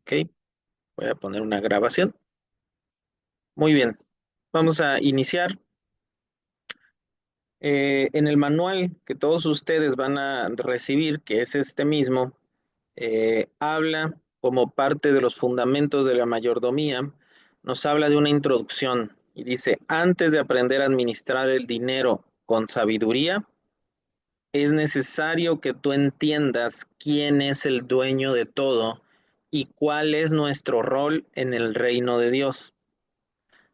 Ok, voy a poner una grabación. Muy bien, vamos a iniciar. En el manual que todos ustedes van a recibir, que es este mismo, habla como parte de los fundamentos de la mayordomía, nos habla de una introducción y dice, antes de aprender a administrar el dinero con sabiduría, es necesario que tú entiendas quién es el dueño de todo y cuál es nuestro rol en el reino de Dios.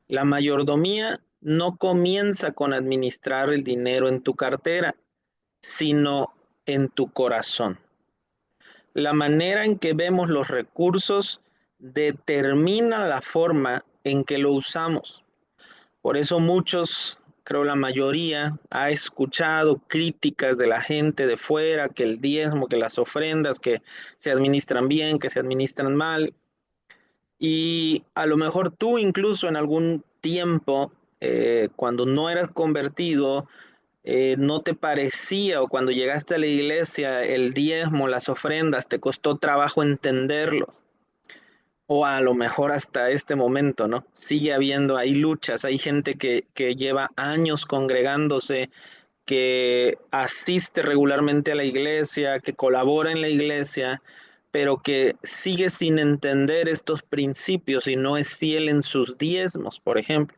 La mayordomía no comienza con administrar el dinero en tu cartera, sino en tu corazón. La manera en que vemos los recursos determina la forma en que lo usamos. Por eso muchos, creo la mayoría, ha escuchado críticas de la gente de fuera, que el diezmo, que las ofrendas, que se administran bien, que se administran mal. Y a lo mejor tú incluso en algún tiempo, cuando no eras convertido, no te parecía o cuando llegaste a la iglesia, el diezmo, las ofrendas, te costó trabajo entenderlos. O a lo mejor hasta este momento, ¿no? Sigue habiendo, hay luchas, hay gente que lleva años congregándose, que asiste regularmente a la iglesia, que colabora en la iglesia, pero que sigue sin entender estos principios y no es fiel en sus diezmos, por ejemplo.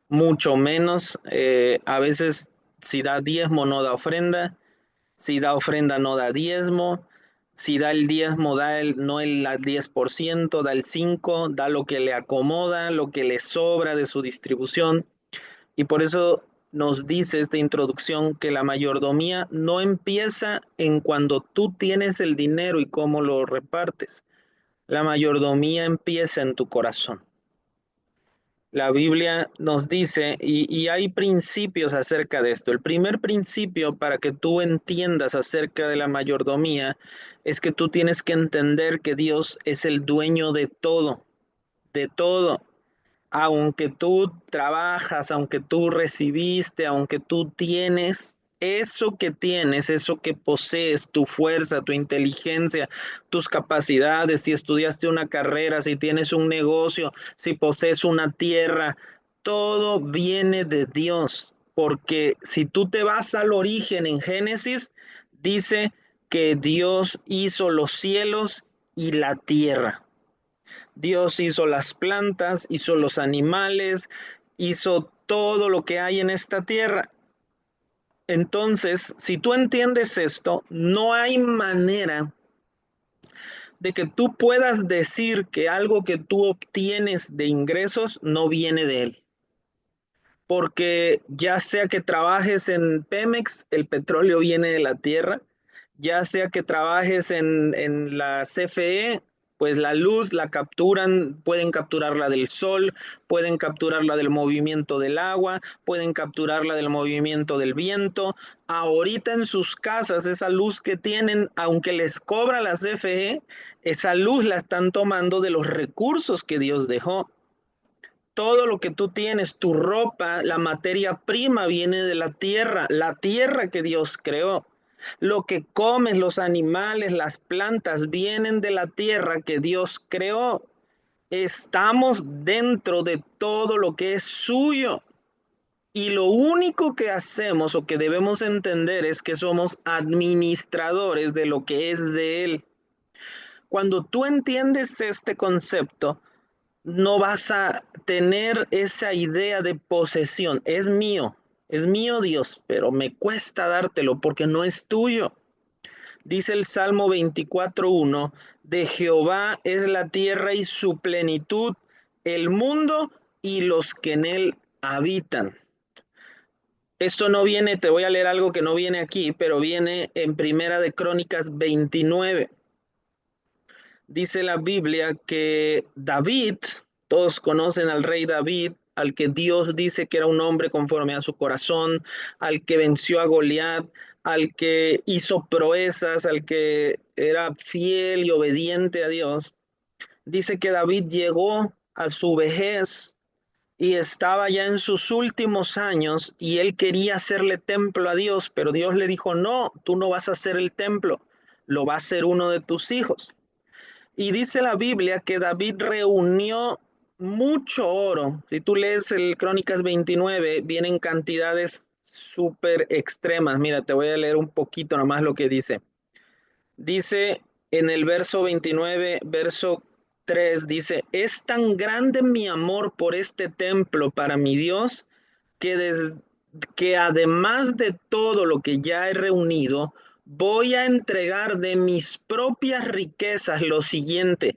Mucho menos, a veces si da diezmo no da ofrenda, si da ofrenda no da diezmo, si da el diezmo da no el 10%, da el 5%, da lo que le acomoda, lo que le sobra de su distribución. Y por eso nos dice esta introducción que la mayordomía no empieza en cuando tú tienes el dinero y cómo lo repartes. La mayordomía empieza en tu corazón. La Biblia nos dice, y hay principios acerca de esto. El primer principio para que tú entiendas acerca de la mayordomía es que tú tienes que entender que Dios es el dueño de todo, de todo. Aunque tú trabajas, aunque tú recibiste, aunque tú tienes, eso que tienes, eso que posees, tu fuerza, tu inteligencia, tus capacidades, si estudiaste una carrera, si tienes un negocio, si posees una tierra, todo viene de Dios. Porque si tú te vas al origen en Génesis, dice que Dios hizo los cielos y la tierra. Dios hizo las plantas, hizo los animales, hizo todo lo que hay en esta tierra. Entonces, si tú entiendes esto, no hay manera de que tú puedas decir que algo que tú obtienes de ingresos no viene de él. Porque ya sea que trabajes en Pemex, el petróleo viene de la tierra, ya sea que trabajes en la CFE, pues la luz la capturan, pueden capturarla del sol, pueden capturarla del movimiento del agua, pueden capturarla del movimiento del viento. Ahorita en sus casas, esa luz que tienen, aunque les cobra la CFE, esa luz la están tomando de los recursos que Dios dejó. Todo lo que tú tienes, tu ropa, la materia prima viene de la tierra que Dios creó. Lo que comes, los animales, las plantas vienen de la tierra que Dios creó. Estamos dentro de todo lo que es suyo. Y lo único que hacemos o que debemos entender es que somos administradores de lo que es de Él. Cuando tú entiendes este concepto, no vas a tener esa idea de posesión. Es mío Dios, pero me cuesta dártelo porque no es tuyo. Dice el Salmo 24:1, de Jehová es la tierra y su plenitud, el mundo y los que en él habitan. Esto no viene, te voy a leer algo que no viene aquí, pero viene en Primera de Crónicas 29. Dice la Biblia que David, todos conocen al rey David, al que Dios dice que era un hombre conforme a su corazón, al que venció a Goliat, al que hizo proezas, al que era fiel y obediente a Dios. Dice que David llegó a su vejez y estaba ya en sus últimos años y él quería hacerle templo a Dios, pero Dios le dijo, no, tú no vas a hacer el templo, lo va a hacer uno de tus hijos. Y dice la Biblia que David reunió mucho oro. Si tú lees el Crónicas 29, vienen cantidades súper extremas. Mira, te voy a leer un poquito nomás lo que dice. Dice en el verso 29, verso 3, dice, es tan grande mi amor por este templo para mi Dios que, que además de todo lo que ya he reunido, voy a entregar de mis propias riquezas lo siguiente: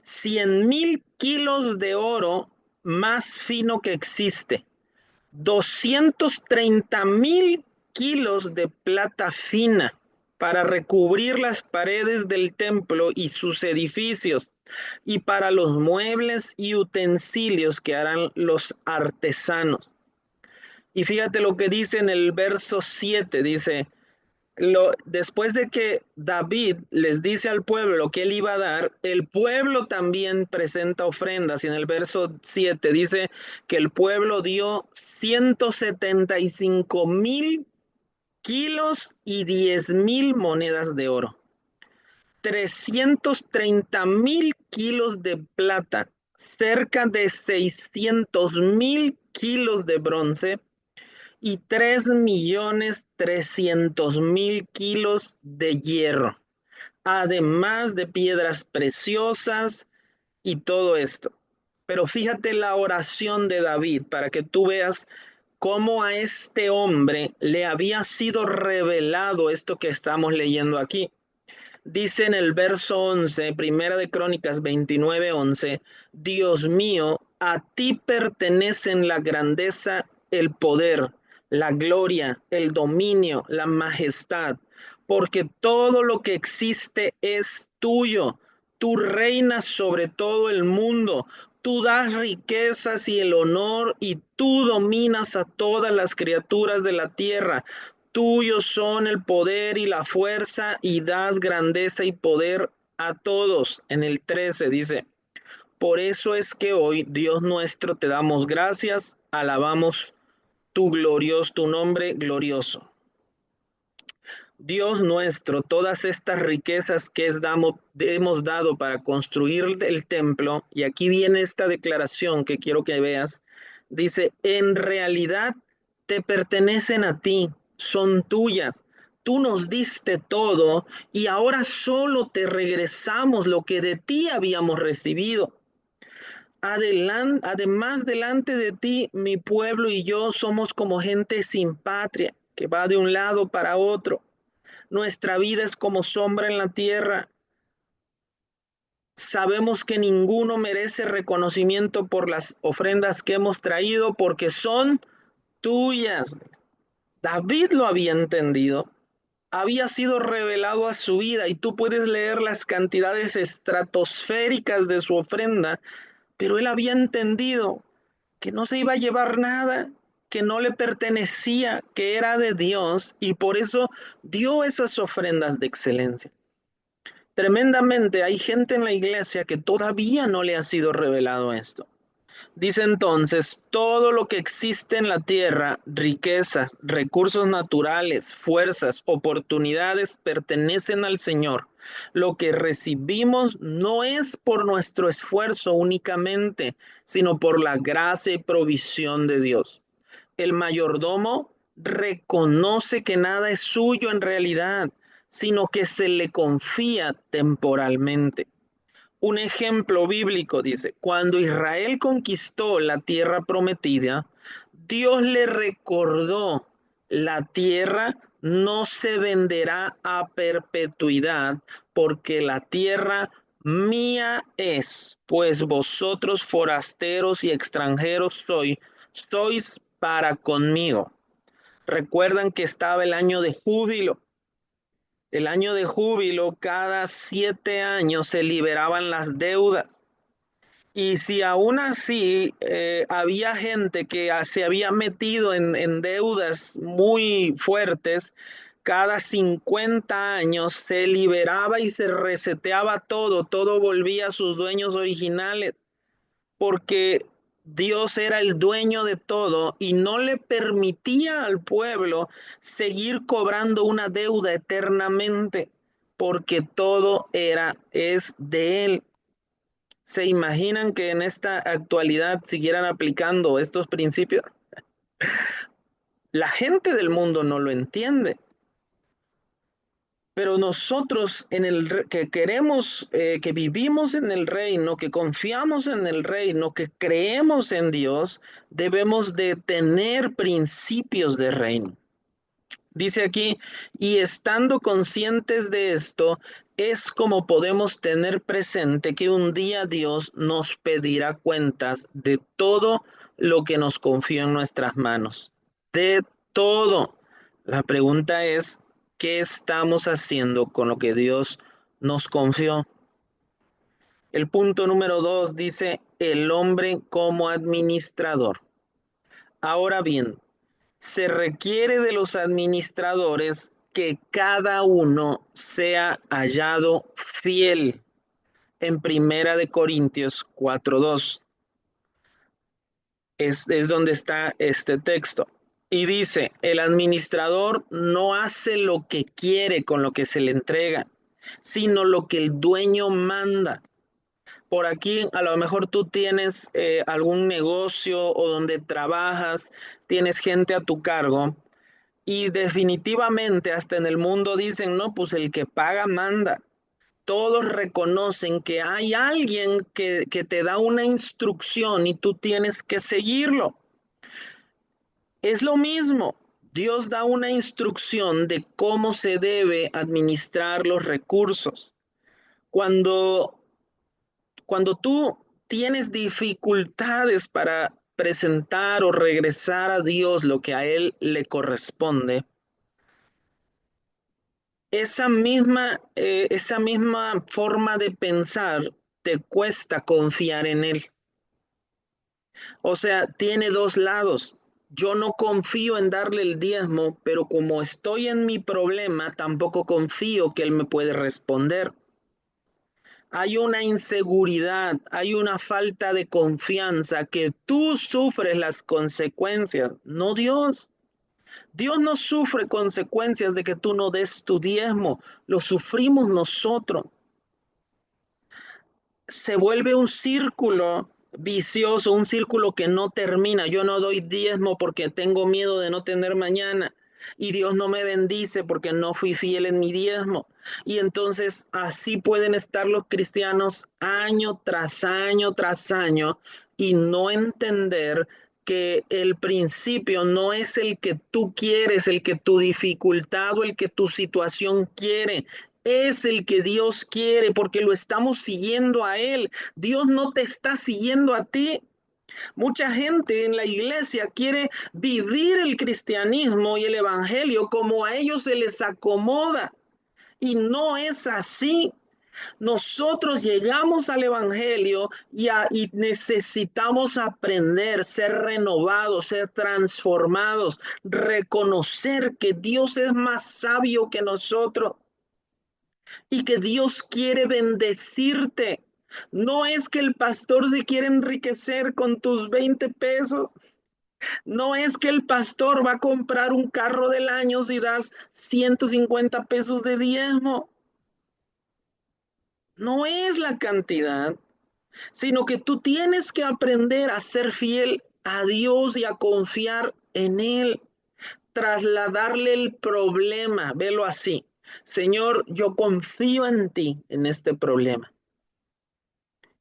100,000 kilos de oro más fino que existe, 230,000 kilos de plata fina para recubrir las paredes del templo y sus edificios, y para los muebles y utensilios que harán los artesanos. Y fíjate lo que dice en el verso 7, dice, después de que David les dice al pueblo lo que él iba a dar, el pueblo también presenta ofrendas. Y en el verso 7 dice que el pueblo dio 175,000 kilos y 10,000 monedas de oro, 330,000 kilos de plata, cerca de 600,000 kilos de bronce y 3,300,000 kilos de hierro, además de piedras preciosas y todo esto. Pero fíjate la oración de David para que tú veas cómo a este hombre le había sido revelado esto que estamos leyendo aquí. Dice en el verso 11, Primera de Crónicas 29:11, Dios mío, a ti pertenecen la grandeza, el poder, la gloria, el dominio, la majestad, porque todo lo que existe es tuyo. Tú reinas sobre todo el mundo. Tú das riquezas y el honor, y tú dominas a todas las criaturas de la tierra. Tuyos son el poder y la fuerza, y das grandeza y poder a todos. En el 13 dice, por eso es que hoy, Dios nuestro, te damos gracias, alabamos tu nombre glorioso. Dios nuestro, todas estas riquezas que hemos dado para construir el templo, y aquí viene esta declaración que quiero que veas, dice, en realidad te pertenecen a ti, son tuyas. Tú nos diste todo y ahora solo te regresamos lo que de ti habíamos recibido. Además, delante de ti, mi pueblo y yo somos como gente sin patria, que va de un lado para otro. Nuestra vida es como sombra en la tierra. Sabemos que ninguno merece reconocimiento por las ofrendas que hemos traído porque son tuyas. David lo había entendido, había sido revelado a su vida, y tú puedes leer las cantidades estratosféricas de su ofrenda, pero él había entendido que no se iba a llevar nada, que no le pertenecía, que era de Dios, y por eso dio esas ofrendas de excelencia. Tremendamente, hay gente en la iglesia que todavía no le ha sido revelado esto. Dice entonces, todo lo que existe en la tierra, riquezas, recursos naturales, fuerzas, oportunidades, pertenecen al Señor. Lo que recibimos no es por nuestro esfuerzo únicamente, sino por la gracia y provisión de Dios. El mayordomo reconoce que nada es suyo en realidad, sino que se le confía temporalmente. Un ejemplo bíblico dice, cuando Israel conquistó la tierra prometida, Dios le recordó, la tierra no se venderá a perpetuidad, porque la tierra mía es, pues vosotros forasteros y extranjeros sois para conmigo. Recuerdan que estaba el año de júbilo. El año de júbilo, cada 7 años se liberaban las deudas. Y si aún así había gente que se había metido en deudas muy fuertes, cada 50 años se liberaba y se reseteaba todo, todo volvía a sus dueños originales, porque Dios era el dueño de todo y no le permitía al pueblo seguir cobrando una deuda eternamente. porque todo es de Él. ¿Se imaginan que en esta actualidad siguieran aplicando estos principios? La gente del mundo no lo entiende, pero nosotros que queremos, que vivimos en el reino, que confiamos en el reino, que creemos en Dios, debemos de tener principios de reino. Dice aquí, y estando conscientes de esto, es como podemos tener presente que un día Dios nos pedirá cuentas de todo lo que nos confió en nuestras manos. De todo. La pregunta es, ¿qué estamos haciendo con lo que Dios nos confió? El punto número 2 dice, el hombre como administrador. Ahora bien, se requiere de los administradores que cada uno sea hallado fiel. En Primera de Corintios 4:2 es donde está este texto. Y dice, el administrador no hace lo que quiere con lo que se le entrega, sino lo que el dueño manda. Por aquí a lo mejor tú tienes algún negocio o donde trabajas, tienes gente a tu cargo. Y definitivamente hasta en el mundo dicen, no, pues el que paga manda. Todos reconocen que hay alguien que te da una instrucción y tú tienes que seguirlo. Es lo mismo. Dios da una instrucción de cómo se debe administrar los recursos. Cuando, cuando tú tienes dificultades para presentar o regresar a Dios lo que a Él le corresponde, esa misma forma de pensar te cuesta confiar en Él. O sea, tiene dos lados. Yo no confío en darle el diezmo, pero como estoy en mi problema, tampoco confío que Él me puede responder. Hay una inseguridad, hay una falta de confianza que tú sufres las consecuencias, no Dios. Dios no sufre consecuencias de que tú no des tu diezmo, lo sufrimos nosotros. Se vuelve un círculo vicioso, un círculo que no termina. Yo no doy diezmo porque tengo miedo de no tener mañana. Y Dios no me bendice porque no fui fiel en mi diezmo. Y entonces así pueden estar los cristianos año tras año tras año y no entender que el principio no es el que tú quieres, el que tu dificultad o el que tu situación quiere, es el que Dios quiere porque lo estamos siguiendo a Él. Dios no te está siguiendo a ti. Mucha gente en la iglesia quiere vivir el cristianismo y el evangelio como a ellos se les acomoda. Y no es así. Nosotros llegamos al Evangelio y necesitamos aprender, ser renovados, ser transformados, reconocer que Dios es más sabio que nosotros y que Dios quiere bendecirte. No es que el pastor se quiere enriquecer con tus 20 pesos. No es que el pastor va a comprar un carro del año si das 150 pesos de diezmo. No es la cantidad, sino que tú tienes que aprender a ser fiel a Dios y a confiar en Él, trasladarle el problema, velo así. Señor, yo confío en ti en este problema.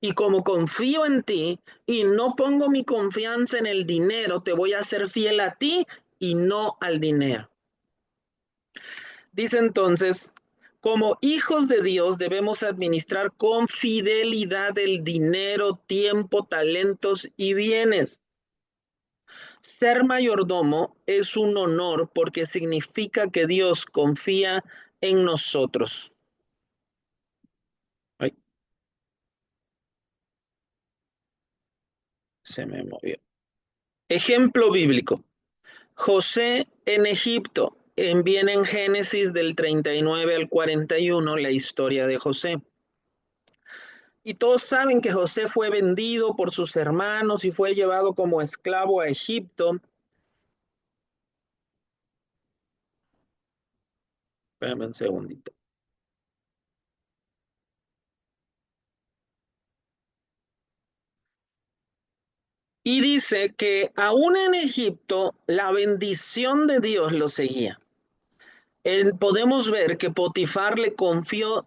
Y como confío en ti y no pongo mi confianza en el dinero, te voy a ser fiel a ti y no al dinero. Dice entonces, como hijos de Dios debemos administrar con fidelidad el dinero, tiempo, talentos y bienes. Ser mayordomo es un honor porque significa que Dios confía en nosotros. Ay, se me movió. Ejemplo bíblico. José en Egipto. Viene en Génesis del 39 al 41 la historia de José. Y todos saben que José fue vendido por sus hermanos y fue llevado como esclavo a Egipto. Espérame un segundito. Y dice que aún en Egipto la bendición de Dios lo seguía. Podemos ver que Potifar le confió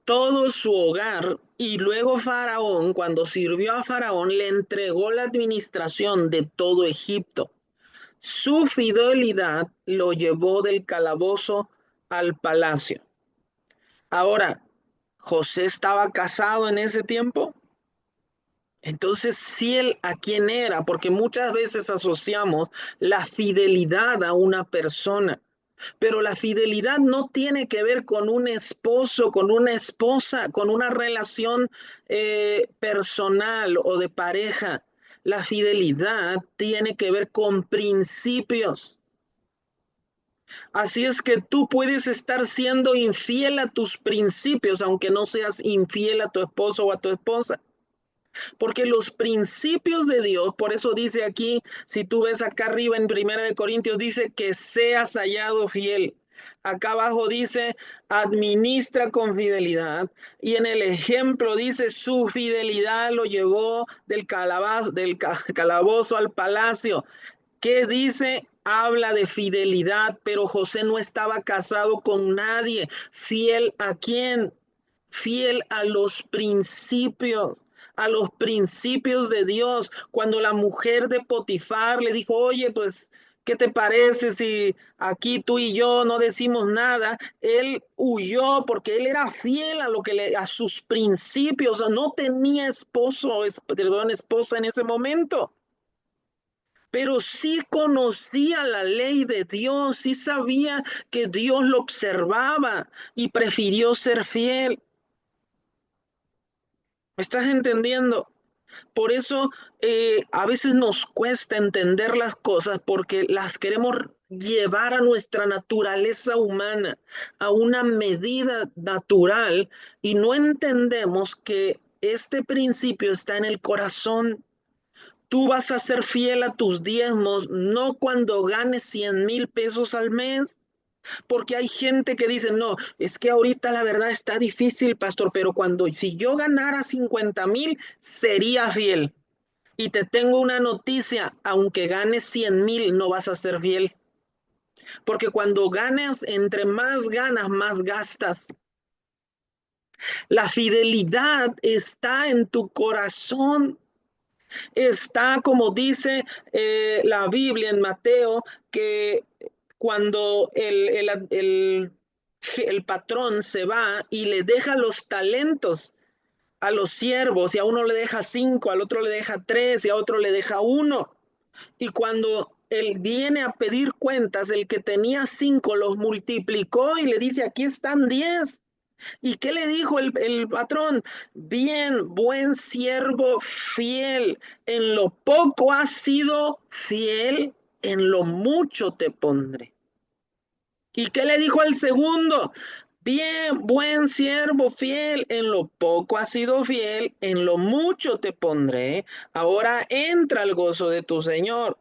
todo su hogar y luego Faraón, cuando sirvió a Faraón, le entregó la administración de todo Egipto. Su fidelidad lo llevó del calabozo al palacio. Ahora, José estaba casado en ese tiempo. Entonces, fiel a quién era, porque muchas veces asociamos la fidelidad a una persona, pero la fidelidad no tiene que ver con un esposo, con una esposa, con una relación personal o de pareja. La fidelidad tiene que ver con principios. Así es que tú puedes estar siendo infiel a tus principios, aunque no seas infiel a tu esposo o a tu esposa. Porque los principios de Dios, por eso dice aquí, si tú ves acá arriba en Primera de Corintios, dice que seas hallado fiel. Acá abajo dice, administra con fidelidad. Y en el ejemplo dice, su fidelidad lo llevó del calabozo al palacio. ¿Qué dice? Habla de fidelidad, pero José no estaba casado con nadie. ¿Fiel a quién? Fiel a los principios de Dios. Cuando la mujer de Potifar le dijo, oye, pues, ¿qué te parece si aquí tú y yo no decimos nada? Él huyó porque él era fiel a a sus principios. No tenía esposa en ese momento. Pero sí conocía la ley de Dios, sí sabía que Dios lo observaba y prefirió ser fiel. ¿Me estás entendiendo? Por eso a veces nos cuesta entender las cosas porque las queremos llevar a nuestra naturaleza humana, a una medida natural, y no entendemos que este principio está en el corazón. Tú vas a ser fiel a tus diezmos, no cuando ganes 100,000 pesos al mes. Porque hay gente que dice, no, es que ahorita la verdad está difícil, pastor, pero si yo ganara 50,000, sería fiel. Y te tengo una noticia, aunque ganes 100,000, no vas a ser fiel. Porque cuando ganas, entre más ganas, más gastas. La fidelidad está en tu corazón. Está, como dice la Biblia en Mateo, que cuando el patrón se va y le deja los talentos a los siervos, y a uno le deja 5, al otro le deja 3 y a otro le deja 1. Y cuando él viene a pedir cuentas, el que tenía 5 los multiplicó y le dice, aquí están 10. ¿Y qué le dijo el patrón? Bien, buen siervo fiel, en lo poco has sido fiel, en lo mucho te pondré. ¿Y qué le dijo al segundo? Bien, buen siervo fiel, en lo poco has sido fiel, en lo mucho te pondré. Ahora entra al gozo de tu Señor.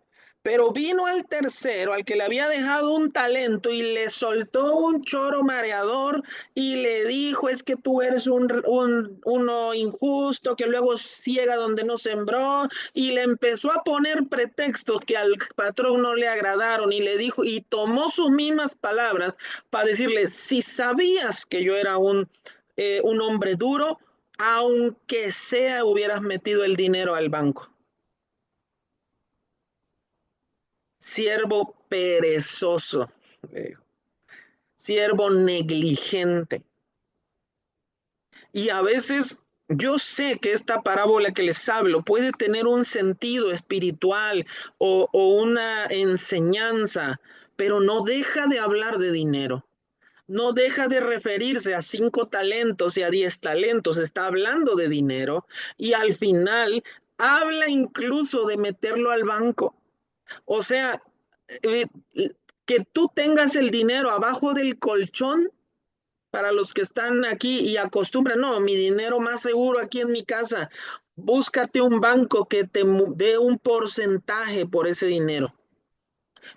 Pero vino al tercero, al que le había dejado un talento, y le soltó un choro mareador y le dijo, es que tú eres uno injusto, que luego ciega donde no sembró, y le empezó a poner pretextos que al patrón no le agradaron, y le dijo, y tomó sus mismas palabras para decirle, si sabías que yo era un hombre duro, aunque sea hubieras metido el dinero al banco. Siervo perezoso, siervo negligente. Y a veces yo sé que esta parábola que les hablo puede tener un sentido espiritual o una enseñanza, pero no deja de hablar de dinero. No deja de referirse a 5 talentos y a 10 talentos. Está hablando de dinero y al final habla incluso de meterlo al banco. O sea, eh, que tú tengas el dinero abajo del colchón para los que están aquí y acostumbran, no, mi dinero más seguro aquí en mi casa. Búscate un banco que te dé un porcentaje por ese dinero.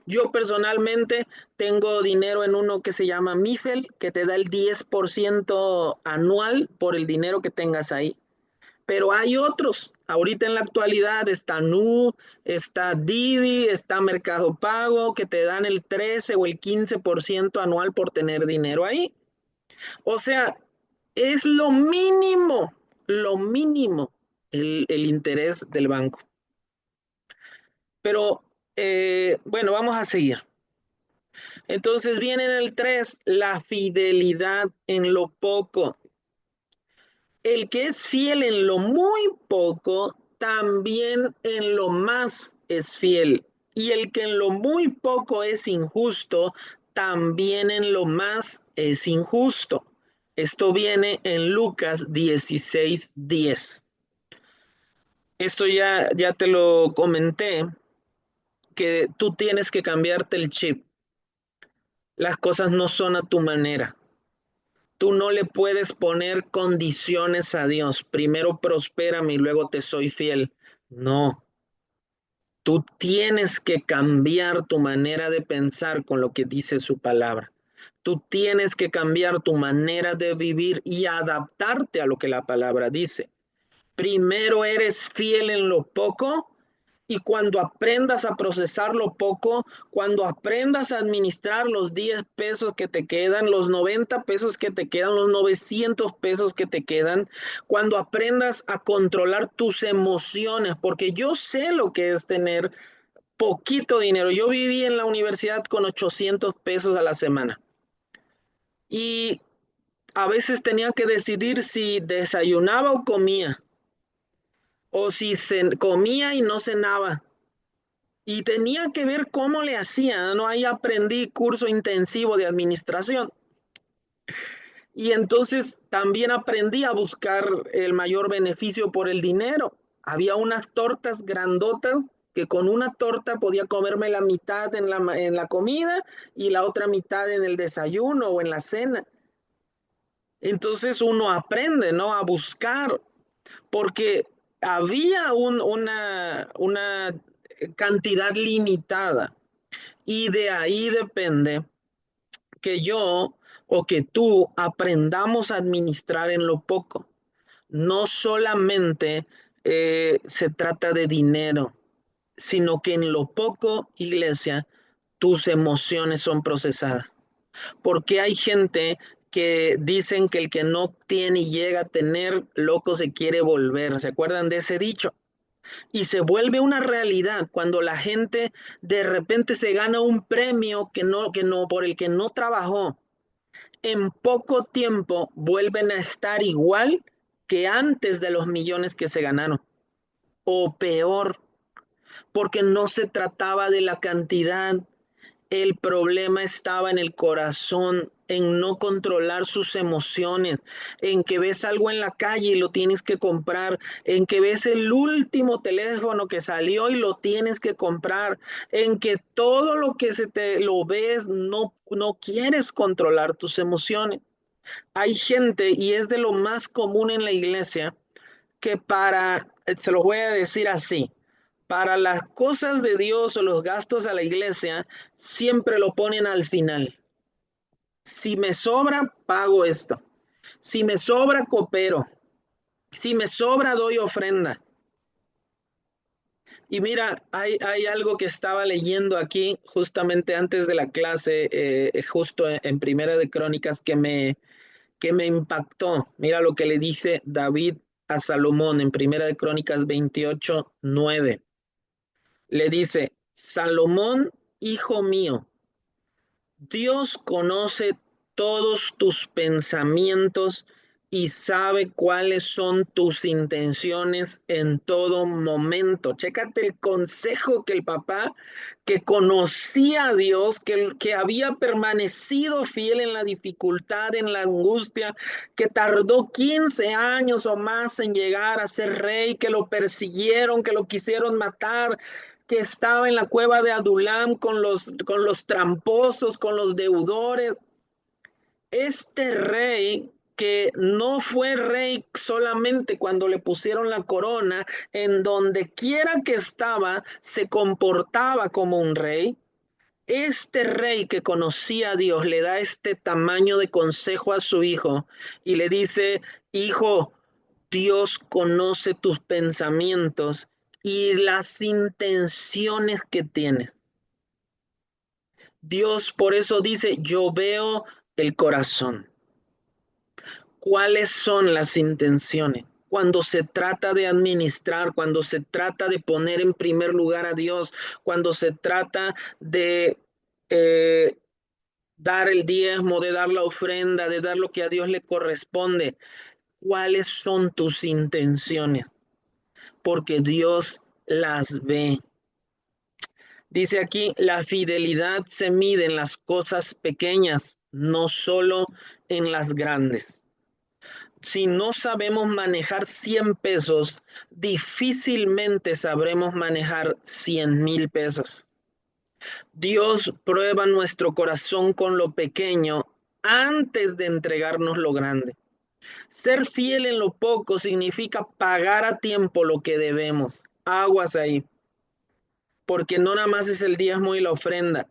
Yo personalmente tengo dinero en uno que se llama Mifel, que te da el 10% anual por el dinero que tengas ahí. pero hay otros. Ahorita en la actualidad está Nu, está Didi, está Mercado Pago, que te dan el 13 o el 15% anual por tener dinero ahí. O sea, es lo mínimo el interés del banco. Pero bueno, vamos a seguir. Entonces viene en el 3 la fidelidad en lo poco. El que es fiel en lo muy poco, también en lo más es fiel. Y el que en lo muy poco es injusto, también en lo más es injusto. Esto viene en Lucas 16:10. Esto ya te lo comenté, que tú tienes que cambiarte el chip. Las cosas no son a tu manera. Tú no le puedes poner condiciones a Dios. Primero prospérame y luego te soy fiel. No, tú tienes que cambiar tu manera de pensar con lo que dice su palabra. Tú tienes que cambiar tu manera de vivir y adaptarte a lo que la palabra dice. Primero eres fiel en lo poco y cuando aprendas a procesar lo poco, cuando aprendas a administrar los 10 pesos que te quedan, los 90 pesos que te quedan, los 900 pesos que te quedan, cuando aprendas a controlar tus emociones, porque yo sé lo que es tener poquito dinero. Yo viví en la universidad con 800 pesos a la semana y a veces tenía que decidir si desayunaba o comía, o si comía y no cenaba. Y tenía que ver cómo le hacía, ¿no? Ahí aprendí curso intensivo de administración. Y entonces también aprendí a buscar el mayor beneficio por el dinero. Había unas tortas grandotas que con una torta podía comerme la mitad en la comida y la otra mitad en el desayuno o en la cena. Entonces uno aprende, ¿no? A buscar, porque había una cantidad limitada. Y de ahí depende que yo o que tú aprendamos a administrar en lo poco. No solamente se trata de dinero, sino que en lo poco, iglesia, tus emociones son procesadas. Porque hay gente que dicen que el que no tiene y llega a tener, loco se quiere volver. ¿Se acuerdan de ese dicho? Y se vuelve una realidad cuando la gente de repente se gana un premio que no, por el que no trabajó. En poco tiempo vuelven a estar igual que antes de los millones que se ganaron, o peor, porque no se trataba de la cantidad. El problema estaba en el corazón, en no controlar sus emociones, en que ves algo en la calle y lo tienes que comprar, en que ves el último teléfono que salió y lo tienes que comprar, en que todo lo que se te lo ves no quieres controlar tus emociones. Hay gente, y es de lo más común en la iglesia, que se los voy a decir así, para las cosas de Dios o los gastos a la iglesia, siempre lo ponen al final. Si me sobra, pago esto. Si me sobra, coopero. Si me sobra, doy ofrenda. Y mira, hay algo que estaba leyendo aquí justamente antes de la clase, justo en Primera de Crónicas, que me impactó. Mira lo que le dice David a Salomón en Primera de Crónicas 28:9. Le dice, Salomón, hijo mío, Dios conoce todos tus pensamientos y sabe cuáles son tus intenciones en todo momento. Chécate el consejo que el papá, que conocía a Dios, que había permanecido fiel en la dificultad, en la angustia, que tardó 15 años o más en llegar a ser rey, que lo persiguieron, que lo quisieron matar, que estaba en la cueva de Adulam con los tramposos, con los deudores. Este rey que no fue rey solamente cuando le pusieron la corona, en donde quiera que estaba, se comportaba como un rey. Este rey que conocía a Dios le da este tamaño de consejo a su hijo y le dice, hijo, Dios conoce tus pensamientos y las intenciones que tienes. Dios por eso dice, yo veo el corazón. ¿Cuáles son las intenciones? Cuando se trata de administrar, cuando se trata de poner en primer lugar a Dios, cuando se trata de eh, dar el diezmo, de dar la ofrenda, de dar lo que a Dios le corresponde. ¿Cuáles son tus intenciones? Porque Dios las ve. Dice aquí, la fidelidad se mide en las cosas pequeñas, no solo en las grandes. Si no sabemos manejar 100 pesos, difícilmente sabremos manejar 100,000 pesos. Dios prueba nuestro corazón con lo pequeño antes de entregarnos lo grande. Ser fiel en lo poco significa pagar a tiempo lo que debemos. Aguas ahí, porque no nada más es el diezmo y la ofrenda,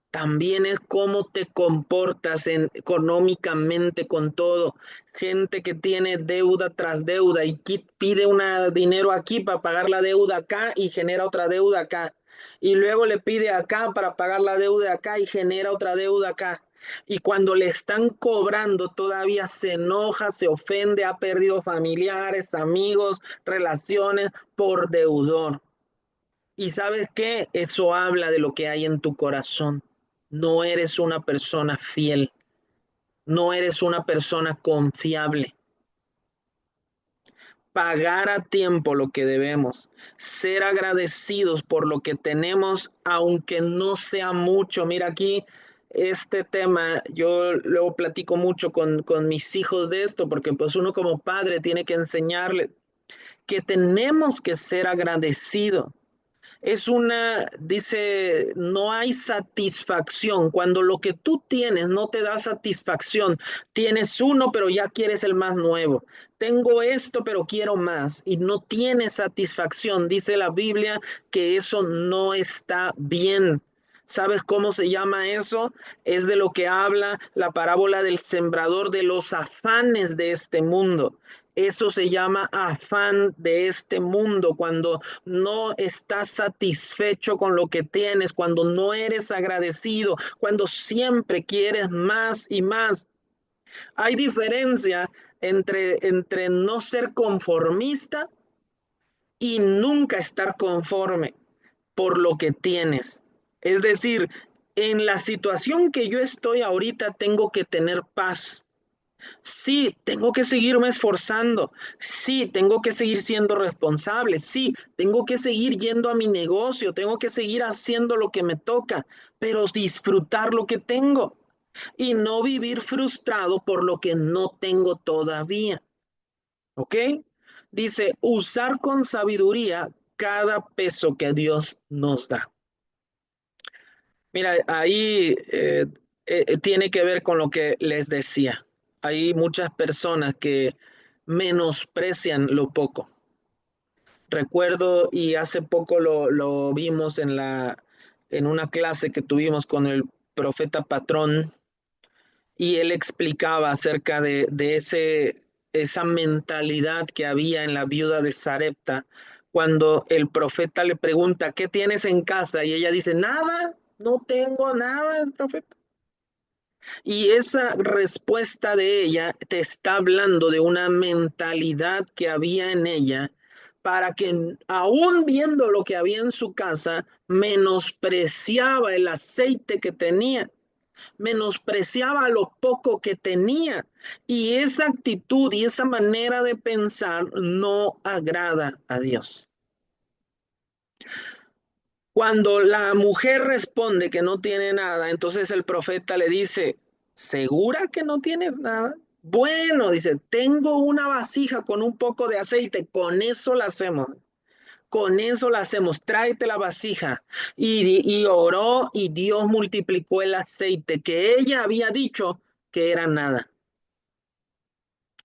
también es cómo te comportas económicamente con todo. Gente que tiene deuda tras deuda y pide dinero aquí para pagar la deuda acá y genera otra deuda acá. Y luego le pide acá para pagar la deuda acá y genera otra deuda acá. Y cuando le están cobrando todavía se enoja, se ofende, ha perdido familiares, amigos, relaciones por deudor. Y sabes qué, eso habla de lo que hay en tu corazón. No eres una persona fiel, no eres una persona confiable. Pagar a tiempo lo que debemos, ser agradecidos por lo que tenemos, aunque no sea mucho. Mira aquí, este tema, yo luego platico mucho con mis hijos de esto, porque pues uno como padre tiene que enseñarles que tenemos que ser agradecidos. Dice, no hay satisfacción. Cuando lo que tú tienes no te da satisfacción, tienes uno, pero ya quieres el más nuevo. Tengo esto, pero quiero más. Y no tienes satisfacción. Dice la Biblia que eso no está bien. ¿Sabes cómo se llama eso? Es de lo que habla la parábola del sembrador, de los afanes de este mundo. Eso se llama afán de este mundo, cuando no estás satisfecho con lo que tienes, cuando no eres agradecido, cuando siempre quieres más y más. Hay diferencia entre no ser conformista y nunca estar conforme por lo que tienes. Es decir, en la situación que yo estoy ahorita tengo que tener paz. Sí, tengo que seguirme esforzando. Sí, tengo que seguir siendo responsable. Sí, tengo que seguir yendo a mi negocio. Tengo que seguir haciendo lo que me toca, pero disfrutar lo que tengo y no vivir frustrado por lo que no tengo todavía. ¿Ok? Dice, usar con sabiduría cada peso que Dios nos da. Mira, ahí tiene que ver con lo que les decía. Hay muchas personas que menosprecian lo poco. Recuerdo, y hace poco lo vimos en una clase que tuvimos con el profeta Patrón, y él explicaba acerca de esa mentalidad que había en la viuda de Sarepta, cuando el profeta le pregunta, ¿qué tienes en casa? Y ella dice, nada, no tengo nada, profeta. Y esa respuesta de ella te está hablando de una mentalidad que había en ella para que aún viendo lo que había en su casa, menospreciaba el aceite que tenía, menospreciaba lo poco que tenía. Y esa actitud y esa manera de pensar no agrada a Dios. Cuando la mujer responde que no tiene nada, entonces el profeta le dice, ¿segura que no tienes nada? Bueno, dice, tengo una vasija con un poco de aceite, con eso la hacemos. Con eso la hacemos, tráete la vasija. Y oró y Dios multiplicó el aceite que ella había dicho que era nada.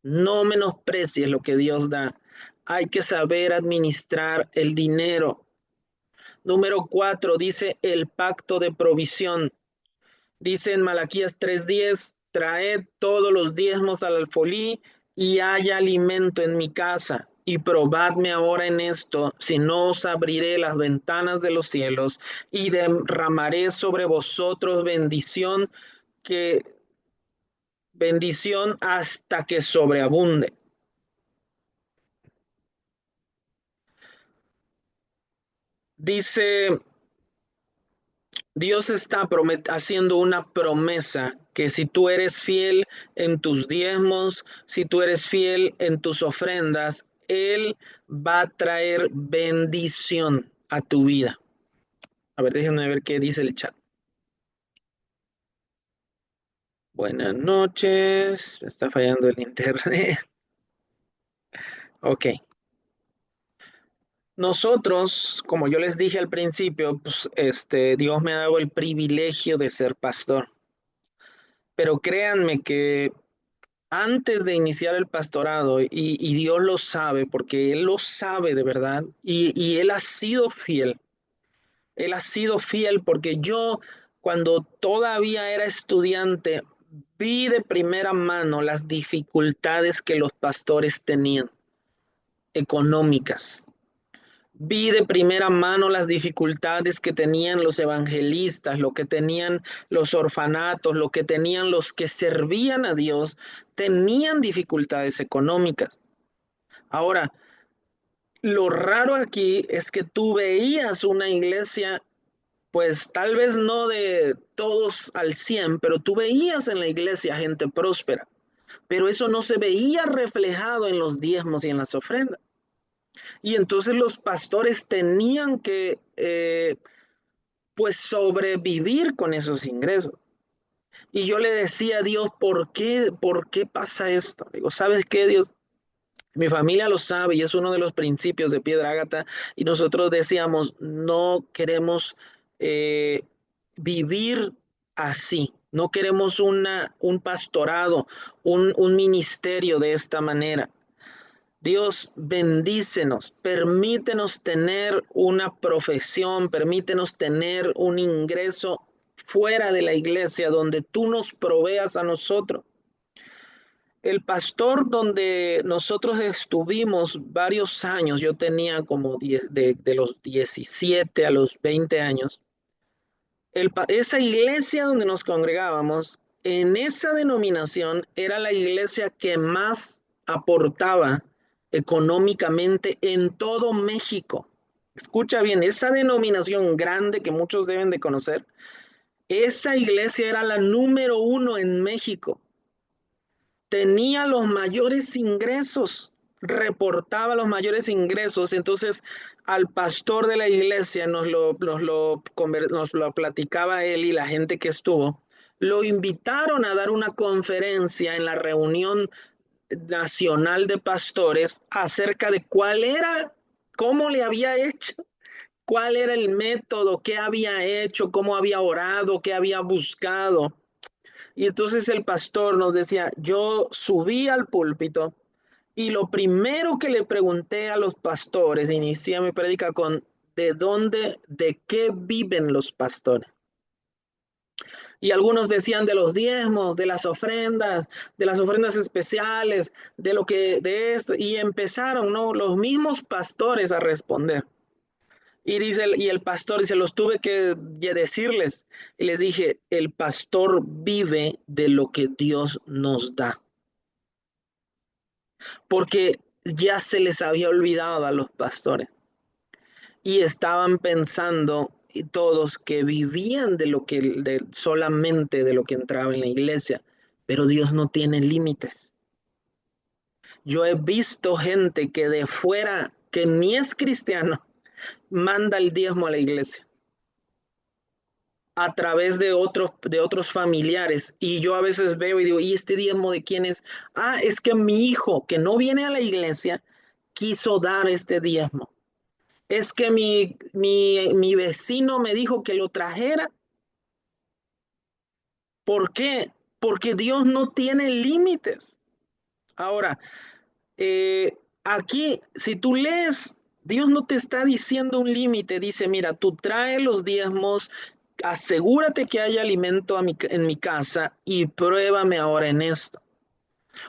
No menosprecies lo que Dios da. Hay que saber administrar el dinero. Número 4 dice el pacto de provisión. Dice en Malaquías 3:10, traed todos los diezmos al alfolí y haya alimento en mi casa. Y probadme ahora en esto, si no os abriré las ventanas de los cielos y derramaré sobre vosotros que bendición hasta que sobreabunde. Dice, Dios está haciendo una promesa que si tú eres fiel en tus diezmos, si tú eres fiel en tus ofrendas, Él va a traer bendición a tu vida. A ver, déjenme ver qué dice el chat. Buenas noches, me está fallando el internet. Ok. Nosotros, como yo les dije al principio, pues, Dios me ha dado el privilegio de ser pastor. Pero créanme que antes de iniciar el pastorado, y Dios lo sabe, porque Él lo sabe de verdad, y Él ha sido fiel porque yo, cuando todavía era estudiante, vi de primera mano las dificultades que los pastores tenían económicas. Vi de primera mano las dificultades que tenían los evangelistas, lo que tenían los orfanatos, lo que tenían los que servían a Dios, tenían dificultades económicas. Ahora, lo raro aquí es que tú veías una iglesia, pues tal vez no de todos al 100, pero tú veías en la iglesia gente próspera, pero eso no se veía reflejado en los diezmos y en las ofrendas. Y entonces los pastores tenían que pues sobrevivir con esos ingresos. Y yo le decía a Dios, por qué pasa esto? Digo, ¿sabes qué, Dios? Mi familia lo sabe y es uno de los principios de Piedra Ágata. Y nosotros decíamos, no queremos eh, vivir así. No queremos un pastorado, un ministerio de esta manera. Dios, bendícenos, permítenos tener una profesión, permítenos tener un ingreso fuera de la iglesia donde tú nos proveas a nosotros. El pastor donde nosotros estuvimos varios años, yo tenía como 10, de los 17 a los 20 años, esa iglesia donde nos congregábamos, en esa denominación era la iglesia que más aportaba económicamente en todo México. Escucha bien, esa denominación grande que muchos deben de conocer, esa iglesia era la número uno en México. Tenía los mayores ingresos, reportaba los mayores ingresos. Entonces, al pastor de la iglesia nos lo platicaba él y la gente que estuvo. Lo invitaron a dar una conferencia en la reunión nacional de pastores acerca de cuál era, cómo le había hecho, cuál era el método, qué había hecho, cómo había orado, qué había buscado. Y entonces el pastor nos decía, yo subí al púlpito y lo primero que le pregunté a los pastores, inicié mi prédica con, ¿de dónde, de qué viven los pastores? Y algunos decían de los diezmos, de las ofrendas especiales, de lo que, de esto, y empezaron, ¿no? Los mismos pastores a responder. Y dice, y el pastor dice, los tuve que decirles. Y les dije, el pastor vive de lo que Dios nos da. Porque ya se les había olvidado a los pastores. Y estaban pensando y todos que vivían de lo que, solamente de lo que entraba en la iglesia. Pero Dios no tiene límites. Yo he visto gente que de fuera, que ni es cristiano, manda el diezmo a la iglesia a través de otros familiares. Y yo a veces veo y digo, ¿y este diezmo de quién es? Ah, es que mi hijo, que no viene a la iglesia, quiso dar este diezmo. Es que mi vecino me dijo que lo trajera. ¿Por qué? Porque Dios no tiene límites. Ahora, aquí, si tú lees, Dios no te está diciendo un límite, dice, mira, tú trae los diezmos, asegúrate que haya alimento en mi casa y pruébame ahora en esto.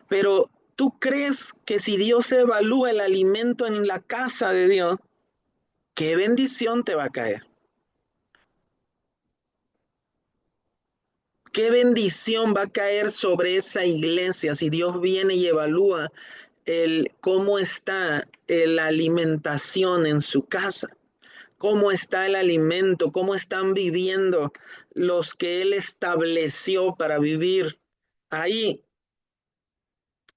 Pero ¿Tú crees que si Dios evalúa el alimento en la casa de Dios, qué bendición te va a caer? ¿Qué bendición va a caer sobre esa iglesia si Dios viene y evalúa cómo está la alimentación en su casa? ¿Cómo está el alimento? ¿Cómo están viviendo los que Él estableció para vivir ahí?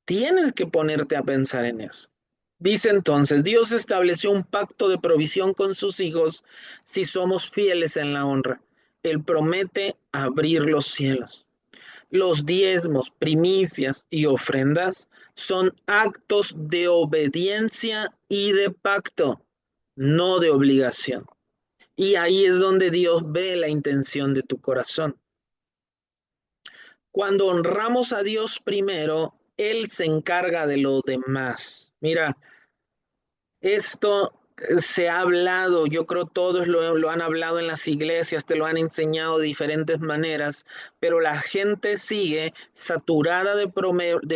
Tienes que ponerte a pensar en eso. Dice entonces, Dios estableció un pacto de provisión con sus hijos si somos fieles en la honra. Él promete abrir los cielos. Los diezmos, primicias y ofrendas son actos de obediencia y de pacto, no de obligación. Y ahí es donde Dios ve la intención de tu corazón. Cuando honramos a Dios primero, Él se encarga de lo demás. Mira, esto se ha hablado, yo creo todos lo han hablado en las iglesias, te lo han enseñado de diferentes maneras, pero la gente sigue saturada de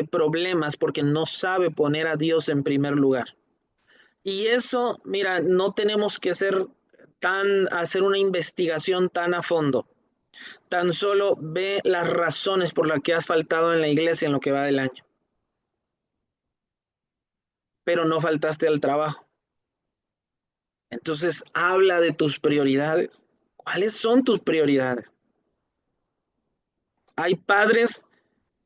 problemas porque no sabe poner a Dios en primer lugar. Y eso, mira, no tenemos que hacer una investigación tan a fondo. Tan solo ve las razones por las que has faltado en la iglesia en lo que va del año, pero no faltaste al trabajo. Entonces habla de tus prioridades. ¿Cuáles son tus prioridades? Hay padres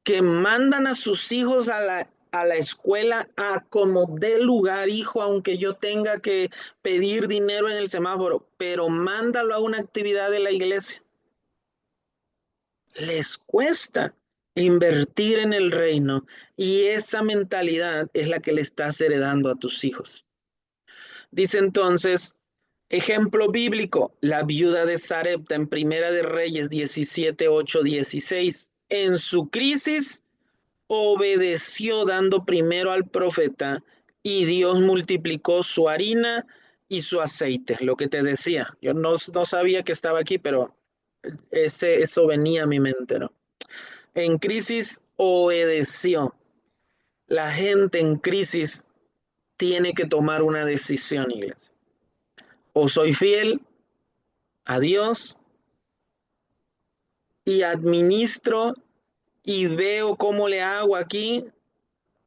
que mandan a sus hijos a la escuela a como dé lugar, hijo, aunque yo tenga que pedir dinero en el semáforo, pero mándalo a una actividad de la iglesia. Les cuesta invertir en el reino y esa mentalidad es la que le estás heredando a tus hijos. Dice entonces, ejemplo bíblico, la viuda de Sarepta en Primera de Reyes 17, 8, 16. En su crisis obedeció dando primero al profeta y Dios multiplicó su harina y su aceite, lo que te decía. Yo no sabía que estaba aquí, pero eso venía a mi mente, ¿no? En crisis obedeció. La gente en crisis tiene que tomar una decisión, iglesia. O soy fiel a Dios y administro y veo cómo le hago aquí,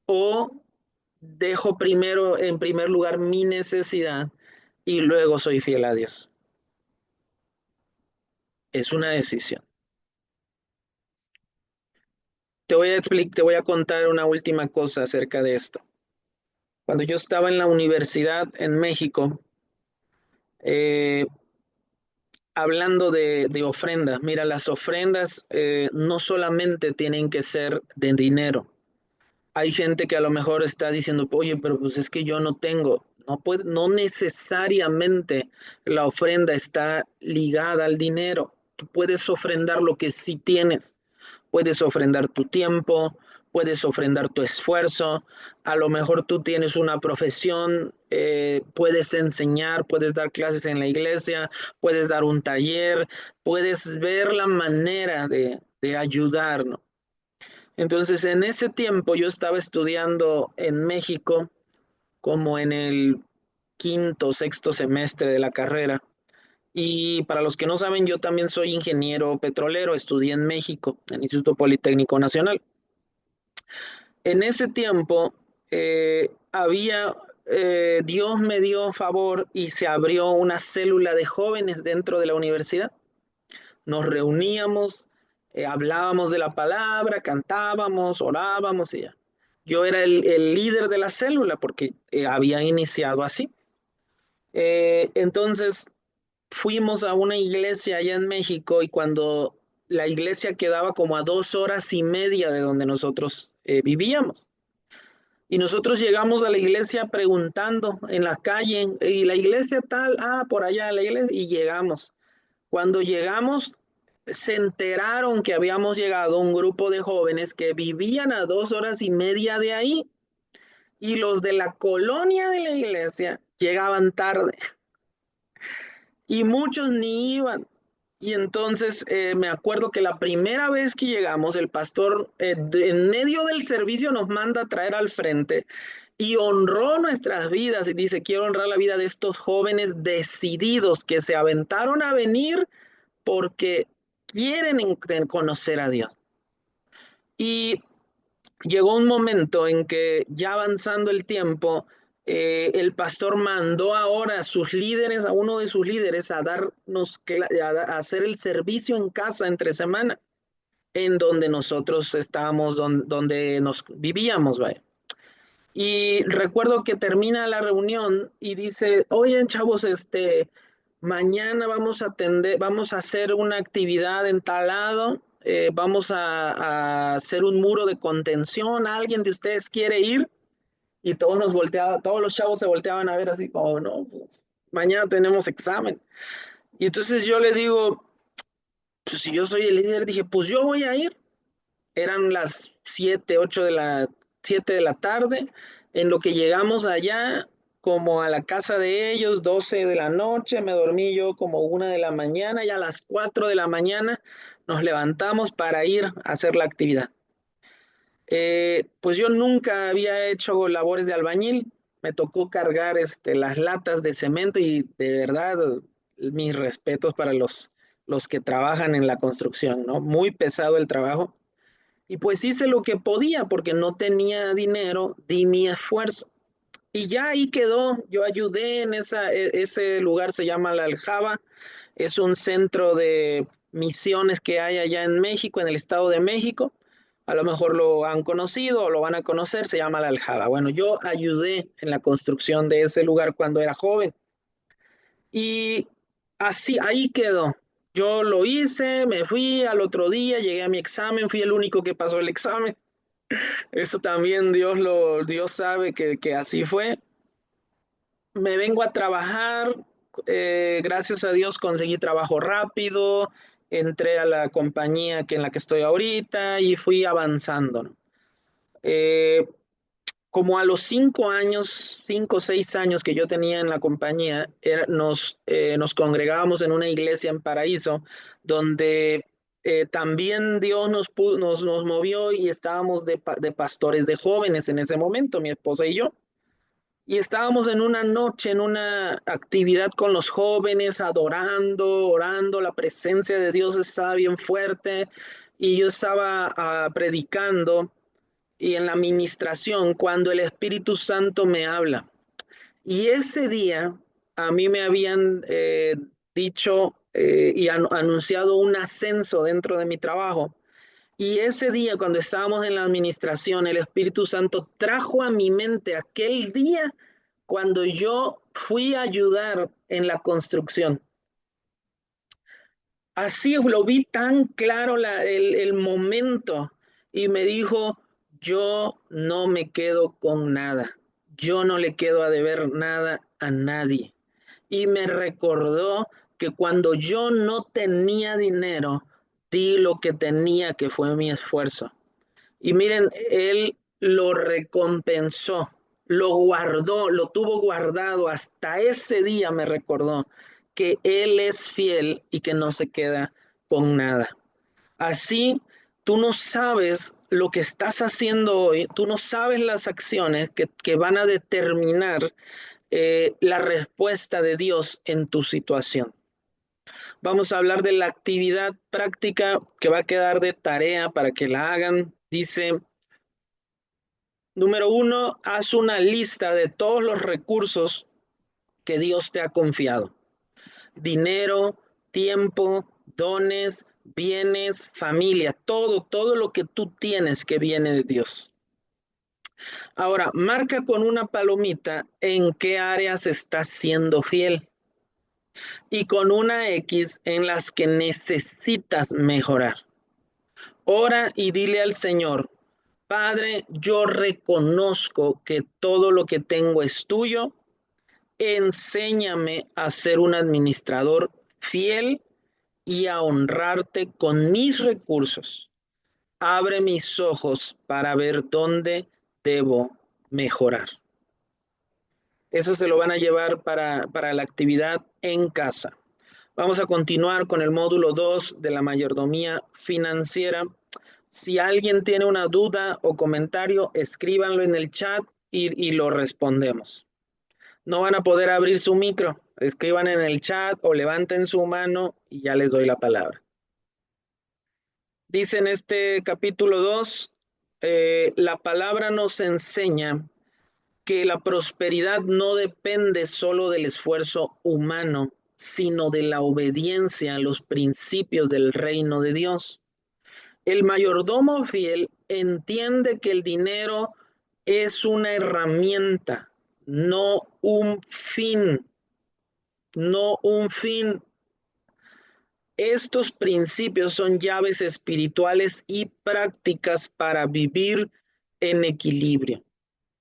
o dejo primero, en primer lugar, mi necesidad y luego soy fiel a Dios. Es una decisión. Te voy a contar una última cosa acerca de esto. Cuando yo estaba en la universidad en México, eh, hablando de ofrendas, mira, las ofrendas no solamente tienen que ser de dinero. Hay gente que a lo mejor está diciendo, oye, pero pues es que yo no tengo. No necesariamente la ofrenda está ligada al dinero. Tú puedes ofrendar lo que sí tienes. Puedes ofrendar tu tiempo, puedes ofrendar tu esfuerzo. A lo mejor tú tienes una profesión, puedes enseñar, puedes dar clases en la iglesia, puedes dar un taller, puedes ver la manera de ayudar, ¿no? Entonces, en ese tiempo yo estaba estudiando en México como en el quinto, sexto semestre de la carrera. Y para los que no saben, yo también soy ingeniero petrolero, estudié en México, en el Instituto Politécnico Nacional. En ese tiempo Dios me dio favor y se abrió una célula de jóvenes dentro de la universidad. Nos reuníamos, hablábamos de la palabra, cantábamos, orábamos y ya. Yo era el líder de la célula porque había iniciado así. Entonces fuimos a una iglesia allá en México y cuando la iglesia quedaba como a 2 horas y media de donde nosotros vivíamos. Y nosotros llegamos a la iglesia preguntando en la calle, y la iglesia tal, por allá la iglesia, y llegamos. Cuando llegamos, se enteraron que habíamos llegado un grupo de jóvenes que vivían a 2 horas y media de ahí, y los de la colonia de la iglesia llegaban tarde, y muchos ni iban. Y entonces me acuerdo que la primera vez que llegamos, el pastor en medio del servicio nos manda a traer al frente y honró nuestras vidas y dice, quiero honrar la vida de estos jóvenes decididos que se aventaron a venir porque quieren conocer a Dios. Y llegó un momento en que ya avanzando el tiempo, el pastor mandó ahora a sus líderes, a uno de sus líderes, a darnos, a hacer el servicio en casa entre semana, en donde nosotros estábamos, donde nos vivíamos, vaya. Y recuerdo que termina la reunión y dice, oye, chavos, mañana vamos a hacer una actividad en tal lado, vamos a hacer un muro de contención, ¿alguien de ustedes quiere ir? Y todos nos volteaban, todos los chavos se volteaban a ver así como, no, pues, mañana tenemos examen. Y entonces yo le digo, pues si yo soy el líder, dije, pues yo voy a ir. Eran las 7 de la tarde, en lo que llegamos allá, como a la casa de ellos, 12 de la noche, me dormí yo como 1 de la mañana, y a las 4 de la mañana nos levantamos para ir a hacer la actividad. Pues yo nunca había hecho labores de albañil, me tocó cargar las latas del cemento y de verdad mis respetos para los que trabajan en la construcción, ¿no? Muy pesado el trabajo. Y pues hice lo que podía porque no tenía dinero, di mi esfuerzo. Y ya ahí quedó, yo ayudé en ese lugar, se llama La Aljaba, es un centro de misiones que hay allá en México, en el Estado de México. A lo mejor lo han conocido o lo van a conocer, se llama La Aljaba. Bueno, yo ayudé en la construcción de ese lugar cuando era joven. Y así, ahí quedó. Yo lo hice, me fui al otro día, llegué a mi examen, fui el único que pasó el examen. Eso también Dios sabe que así fue. Me vengo a trabajar, gracias a Dios conseguí trabajo rápido, entré a la compañía en la que estoy ahorita y fui avanzando, ¿no? Eh, Como a los 5 años, 5 o 6 años que yo tenía en la compañía, nos congregábamos en una iglesia en Paraíso, donde también Dios nos movió y estábamos de pastores de jóvenes en ese momento, mi esposa y yo. Y estábamos en una noche, en una actividad con los jóvenes, adorando, orando, la presencia de Dios estaba bien fuerte y yo estaba predicando y en la administración cuando el Espíritu Santo me habla. Y ese día a mí me habían dicho y anunciado un ascenso dentro de mi trabajo. Y ese día, cuando estábamos en la administración, el Espíritu Santo trajo a mi mente aquel día cuando yo fui a ayudar en la construcción. Así lo vi tan claro el momento y me dijo, yo no me quedo con nada, yo no le quedo a deber nada a nadie. Y me recordó que cuando yo no tenía dinero, di lo que tenía, que fue mi esfuerzo. Y miren, él lo recompensó, lo guardó, lo tuvo guardado. Hasta ese día me recordó que él es fiel y que no se queda con nada. Así, tú no sabes lo que estás haciendo hoy, tú no sabes las acciones que van a determinar la respuesta de Dios en tu situación. Vamos a hablar de la actividad práctica que va a quedar de tarea para que la hagan. Dice, número uno, haz una lista de todos los recursos que Dios te ha confiado. Dinero, tiempo, dones, bienes, familia, todo lo que tú tienes que viene de Dios. Ahora, marca con una palomita en qué áreas estás siendo fiel y con una X en las que necesitas mejorar. Ora y dile al Señor, Padre, yo reconozco que todo lo que tengo es tuyo. Enséñame a ser un administrador fiel y a honrarte con mis recursos. Abre mis ojos para ver dónde debo mejorar. Eso se lo van a llevar para la actividad en casa. Vamos a continuar con el módulo 2 de la mayordomía financiera. Si alguien tiene una duda o comentario, escríbanlo en el chat y lo respondemos. No van a poder abrir su micro, escriban en el chat o levanten su mano y ya les doy la palabra. Dice en este capítulo 2, la palabra nos enseña que la prosperidad no depende solo del esfuerzo humano, sino de la obediencia a los principios del reino de Dios. El mayordomo fiel entiende que el dinero es una herramienta, no un fin, no un fin. Estos principios son llaves espirituales y prácticas para vivir en equilibrio,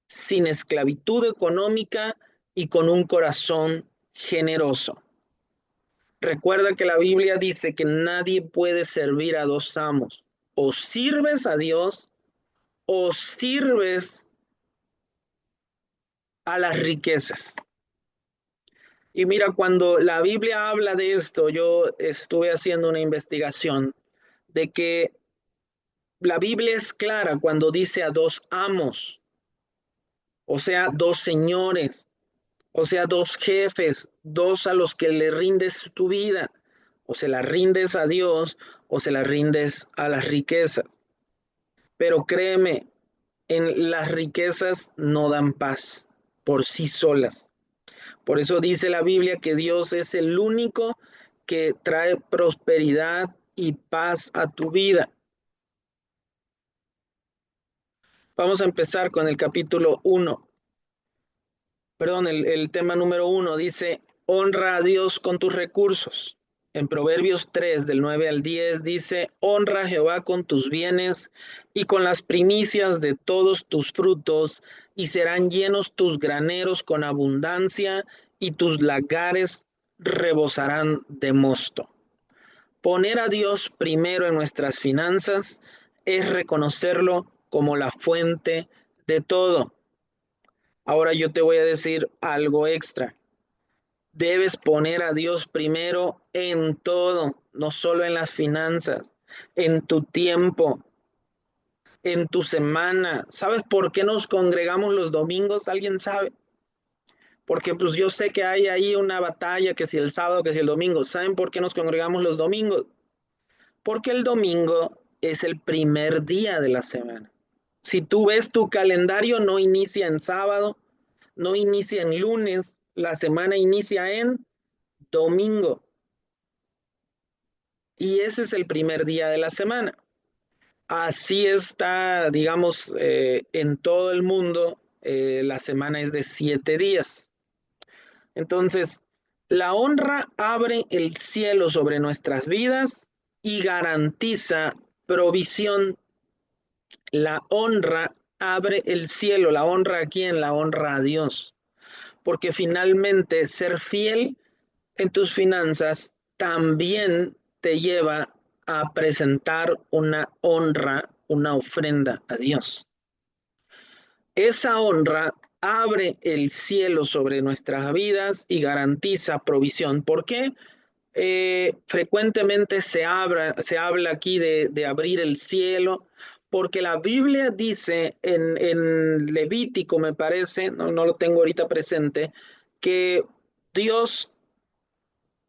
sin esclavitud económica y con un corazón generoso. Recuerda que la Biblia dice que nadie puede servir a dos amos. O sirves a Dios o sirves a las riquezas. Y mira, cuando la Biblia habla de esto, yo estuve haciendo una investigación de que la Biblia es clara cuando dice a dos amos, o sea, dos señores, o sea, dos jefes, dos a los que le rindes tu vida, o se la rindes a Dios o se la rindes a las riquezas. Pero créeme, en las riquezas no dan paz por sí solas. Por eso dice la Biblia que Dios es el único que trae prosperidad y paz a tu vida. Vamos a empezar con el capítulo 1. Perdón, el tema número 1 dice, honra a Dios con tus recursos. En Proverbios 3, del 9 al 10, dice, honra a Jehová con tus bienes y con las primicias de todos tus frutos, y serán llenos tus graneros con abundancia, y tus lagares rebosarán de mosto. Poner a Dios primero en nuestras finanzas es reconocerlo como la fuente de todo. Ahora yo te voy a decir algo extra. Debes poner a Dios primero en todo, no solo en las finanzas, en tu tiempo, en tu semana. ¿Sabes por qué nos congregamos los domingos? ¿Alguien sabe? Porque pues yo sé que hay ahí una batalla, que si el sábado, que si el domingo. ¿Saben por qué nos congregamos los domingos? Porque el domingo es el primer día de la semana. Si tú ves tu calendario, no inicia en sábado, no inicia en lunes, la semana inicia en domingo. Y ese es el primer día de la semana. Así está, digamos, en todo el mundo, la semana es de 7 días. Entonces, la honra abre el cielo sobre nuestras vidas y garantiza provisión. La honra abre el cielo, la honra a quién, la honra a Dios. Porque finalmente ser fiel en tus finanzas también te lleva a presentar una honra, una ofrenda a Dios. Esa honra abre el cielo sobre nuestras vidas y garantiza provisión. ¿Por qué? Frecuentemente se habla aquí de abrir el cielo, porque la Biblia dice en Levítico, me parece, no lo tengo ahorita presente, que Dios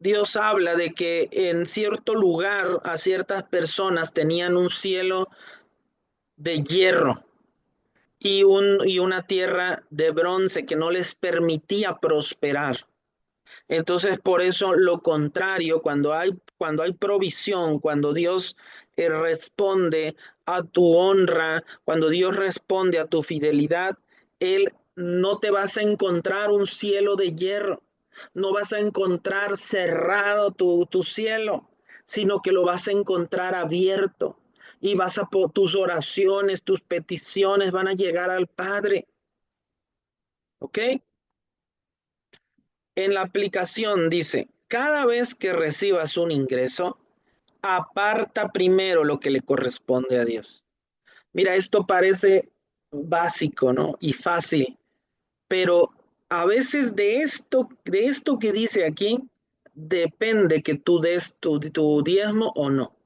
Dios habla de que en cierto lugar a ciertas personas tenían un cielo de hierro y una tierra de bronce que no les permitía prosperar. Entonces, por eso lo contrario, cuando hay provisión, cuando Dios responde a tu honra, cuando Dios responde a tu fidelidad, Él no te vas a encontrar un cielo de hierro, no vas a encontrar cerrado tu cielo, sino que lo vas a encontrar abierto y tus oraciones, tus peticiones van a llegar al Padre. ¿Ok? En la aplicación dice, cada vez que recibas un ingreso, aparta primero lo que le corresponde a Dios. Mira, esto parece básico, ¿no? Y fácil, pero a veces de esto que dice aquí, depende que tú des tu diezmo o no.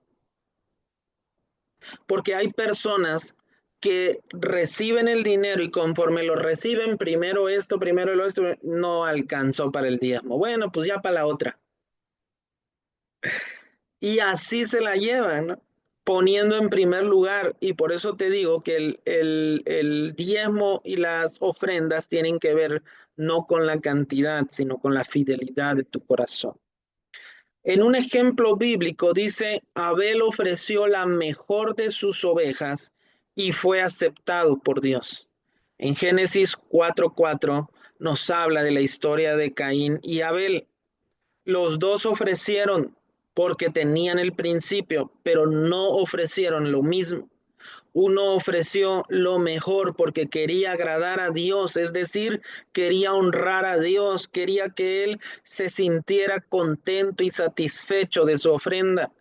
Porque hay personas que reciben el dinero y conforme lo reciben, primero lo esto, no alcanzó para el diezmo. Bueno, pues ya para la otra. Y así se la llevan, ¿no? Poniendo en primer lugar. Y por eso te digo que el diezmo y las ofrendas tienen que ver no con la cantidad, sino con la fidelidad de tu corazón. En un ejemplo bíblico dice, Abel ofreció la mejor de sus ovejas y fue aceptado por Dios. En Génesis 4:4 nos habla de la historia de Caín y Abel. Los dos ofrecieron porque tenían el principio, pero no ofrecieron lo mismo. Uno ofreció lo mejor porque quería agradar a Dios, es decir, quería honrar a Dios, quería que Él se sintiera contento y satisfecho de su ofrenda.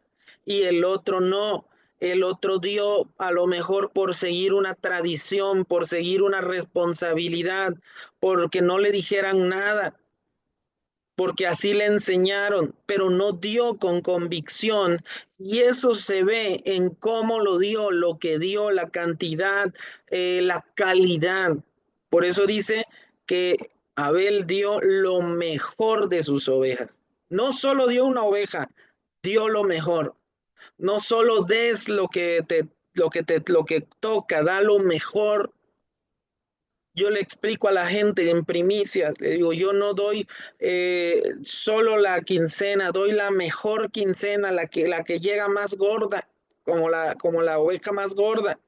Y el otro no, el otro dio a lo mejor por seguir una tradición, por seguir una responsabilidad, porque no le dijeran nada, porque así le enseñaron, pero no dio con convicción. Y eso se ve en cómo lo dio, lo que dio, la cantidad, la calidad. Por eso dice que Abel dio lo mejor de sus ovejas. No solo dio una oveja, dio lo mejor. No solo des lo que toca, da lo mejor. Yo le explico a la gente en primicias, le digo, yo no doy solo la quincena, doy la mejor quincena, la que llega más gorda, como la oveja más gorda.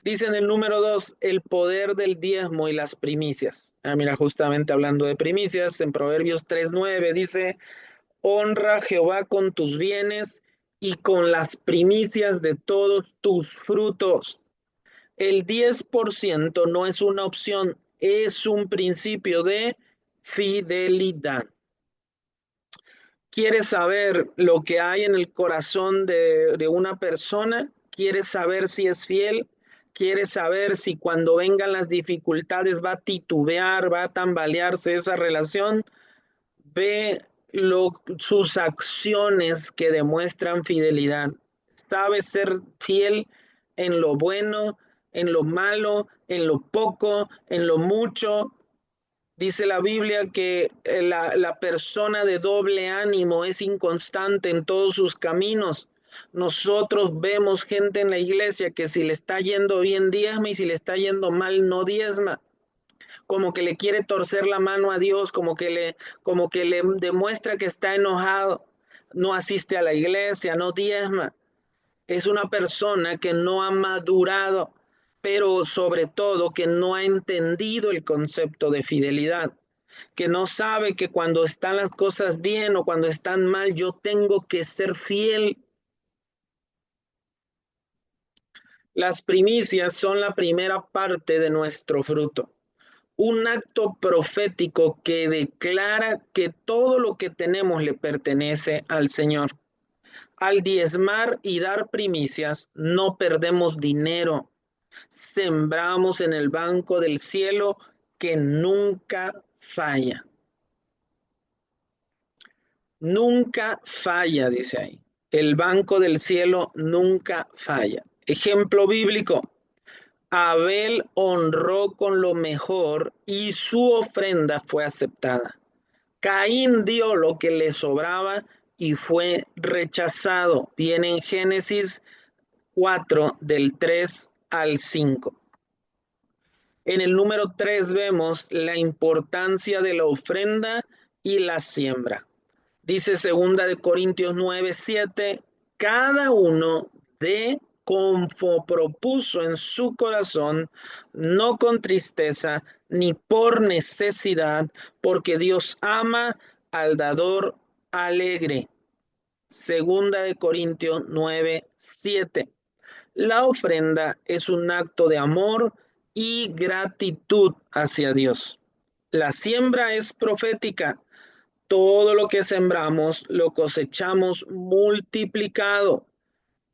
Dice en el número 2, el poder del diezmo y las primicias. Ah, mira, justamente hablando de primicias, en Proverbios 3:9 dice, honra a Jehová con tus bienes y con las primicias de todos tus frutos. El 10% no es una opción, es un principio de fidelidad. ¿Quieres saber lo que hay en el corazón de una persona? ¿Quieres saber si es fiel? ¿Quieres saber si cuando vengan las dificultades va a titubear, va a tambalearse esa relación? Ve sus acciones que demuestran fidelidad. Sabe ser fiel en lo bueno, en lo malo, en lo poco, en lo mucho. Dice la Biblia que la persona de doble ánimo es inconstante en todos sus caminos. Nosotros vemos gente en la iglesia que si le está yendo bien diezma y si le está yendo mal no diezma, como que le quiere torcer la mano a Dios, como que le demuestra que está enojado, no asiste a la iglesia, no diezma. Es una persona que no ha madurado, pero sobre todo que no ha entendido el concepto de fidelidad, que no sabe que cuando están las cosas bien o cuando están mal, yo tengo que ser fiel. Las primicias son la primera parte de nuestro fruto, un acto profético que declara que todo lo que tenemos le pertenece al Señor. Al diezmar y dar primicias, no perdemos dinero, sembramos en el banco del cielo que nunca falla. Nunca falla, dice ahí. El banco del cielo nunca falla. Ejemplo bíblico. Abel honró con lo mejor y su ofrenda fue aceptada. Caín dio lo que le sobraba y fue rechazado. Viene en Génesis 4 del 3 al 5. En el número 3 vemos la importancia de la ofrenda y la siembra. Dice segunda de Corintios 9:7, cada uno de como propuso en su corazón, no con tristeza ni por necesidad, porque Dios ama al dador alegre. Segunda de Corintios 9:7. La ofrenda es un acto de amor y gratitud hacia Dios. La siembra es profética. Todo lo que sembramos lo cosechamos multiplicado,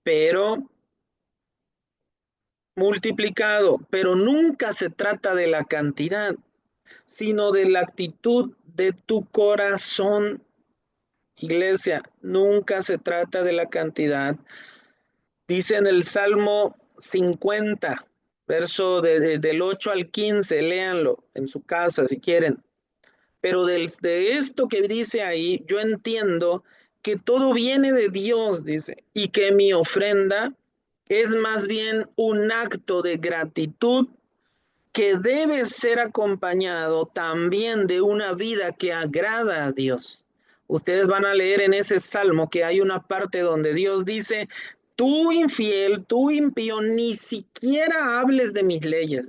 pero pero nunca se trata de la cantidad, sino de la actitud de tu corazón. Iglesia, nunca se trata de la cantidad. Dice en el Salmo 50, del 8 al 15, léanlo en su casa si quieren. Pero de esto que dice ahí, yo entiendo que todo viene de Dios, dice, y que mi ofrenda es más bien un acto de gratitud que debe ser acompañado también de una vida que agrada a Dios. Ustedes van a leer en ese salmo que hay una parte donde Dios dice, tú infiel, tú impío, ni siquiera hables de mis leyes.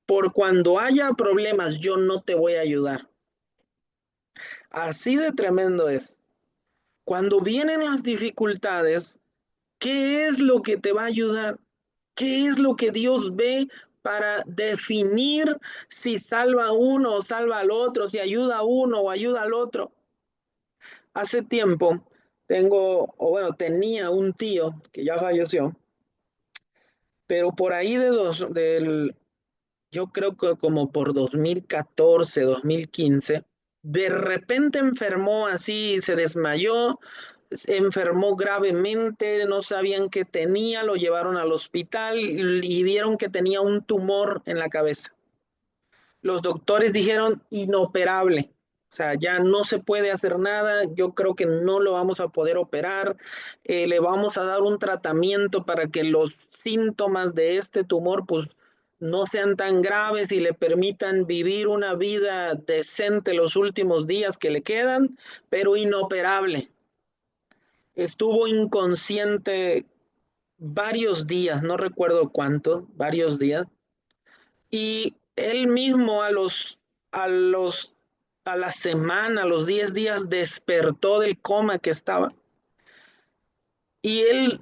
Por cuando haya problemas, yo no te voy a ayudar. Así de tremendo es. Cuando vienen las dificultades, ¿qué es lo que te va a ayudar? ¿Qué es lo que Dios ve para definir si salva a uno o salva al otro, si ayuda a uno o ayuda al otro? Hace tiempo tenía un tío que ya falleció, pero por ahí yo creo que como por 2014, 2015, de repente enfermó así, se desmayó, se enfermó gravemente, no sabían qué tenía, lo llevaron al hospital y vieron que tenía un tumor en la cabeza. Los doctores dijeron inoperable, o sea, ya no se puede hacer nada, yo creo que no lo vamos a poder operar, le vamos a dar un tratamiento para que los síntomas de este tumor pues no sean tan graves y le permitan vivir una vida decente los últimos días que le quedan, pero inoperable. Estuvo inconsciente varios días, no recuerdo cuánto, varios días, y él mismo a los, a la semana, a los 10 días, despertó del coma que estaba. Y él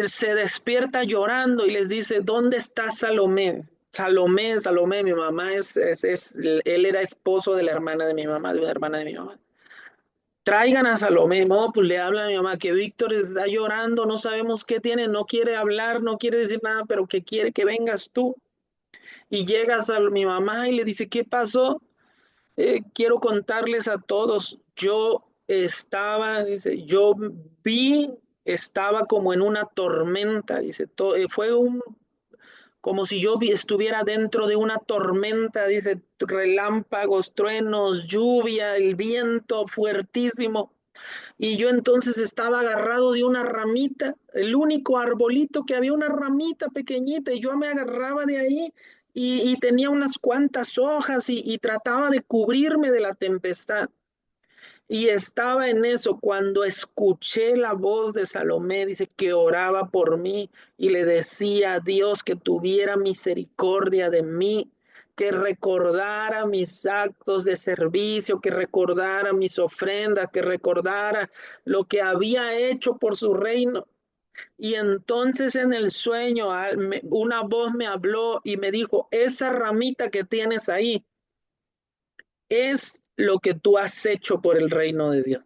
se despierta llorando y les dice, ¿dónde está Salomé? Salomé, Salomé, mi mamá él era esposo de la hermana de mi mamá, de una hermana de mi mamá. Traigan a Salomé, no, pues le hablan a mi mamá que Víctor está llorando, no sabemos qué tiene, no quiere hablar, no quiere decir nada, pero que quiere que vengas tú. Y llegas a mi mamá y le dice, ¿qué pasó? Quiero contarles a todos, dice, yo vi, estaba como en una tormenta, dice, como si estuviera dentro de una tormenta, dice, relámpagos, truenos, lluvia, el viento fuertísimo. Y yo entonces estaba agarrado de una ramita, el único arbolito que había una ramita pequeñita, y yo me agarraba de ahí y tenía unas cuantas hojas y trataba de cubrirme de la tempestad. Y estaba en eso cuando escuché la voz de Salomé, dice que oraba por mí y le decía a Dios que tuviera misericordia de mí, que recordara mis actos de servicio, que recordara mis ofrendas, que recordara lo que había hecho por su reino. Y entonces en el sueño una voz me habló y me dijo, esa ramita que tienes ahí es lo que tú has hecho por el reino de Dios.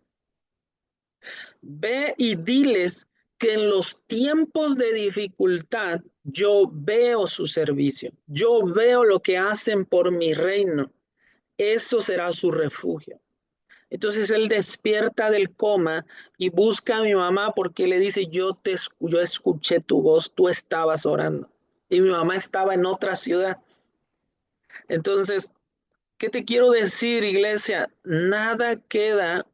Ve y diles que en los tiempos de dificultad yo veo su servicio, yo veo lo que hacen por mi reino. Eso será su refugio. Entonces él despierta del coma y busca a mi mamá porque le dice, yo escuché tu voz, tú estabas orando. Y mi mamá estaba en otra ciudad. Entonces, ¿qué te quiero decir, iglesia? Nada queda,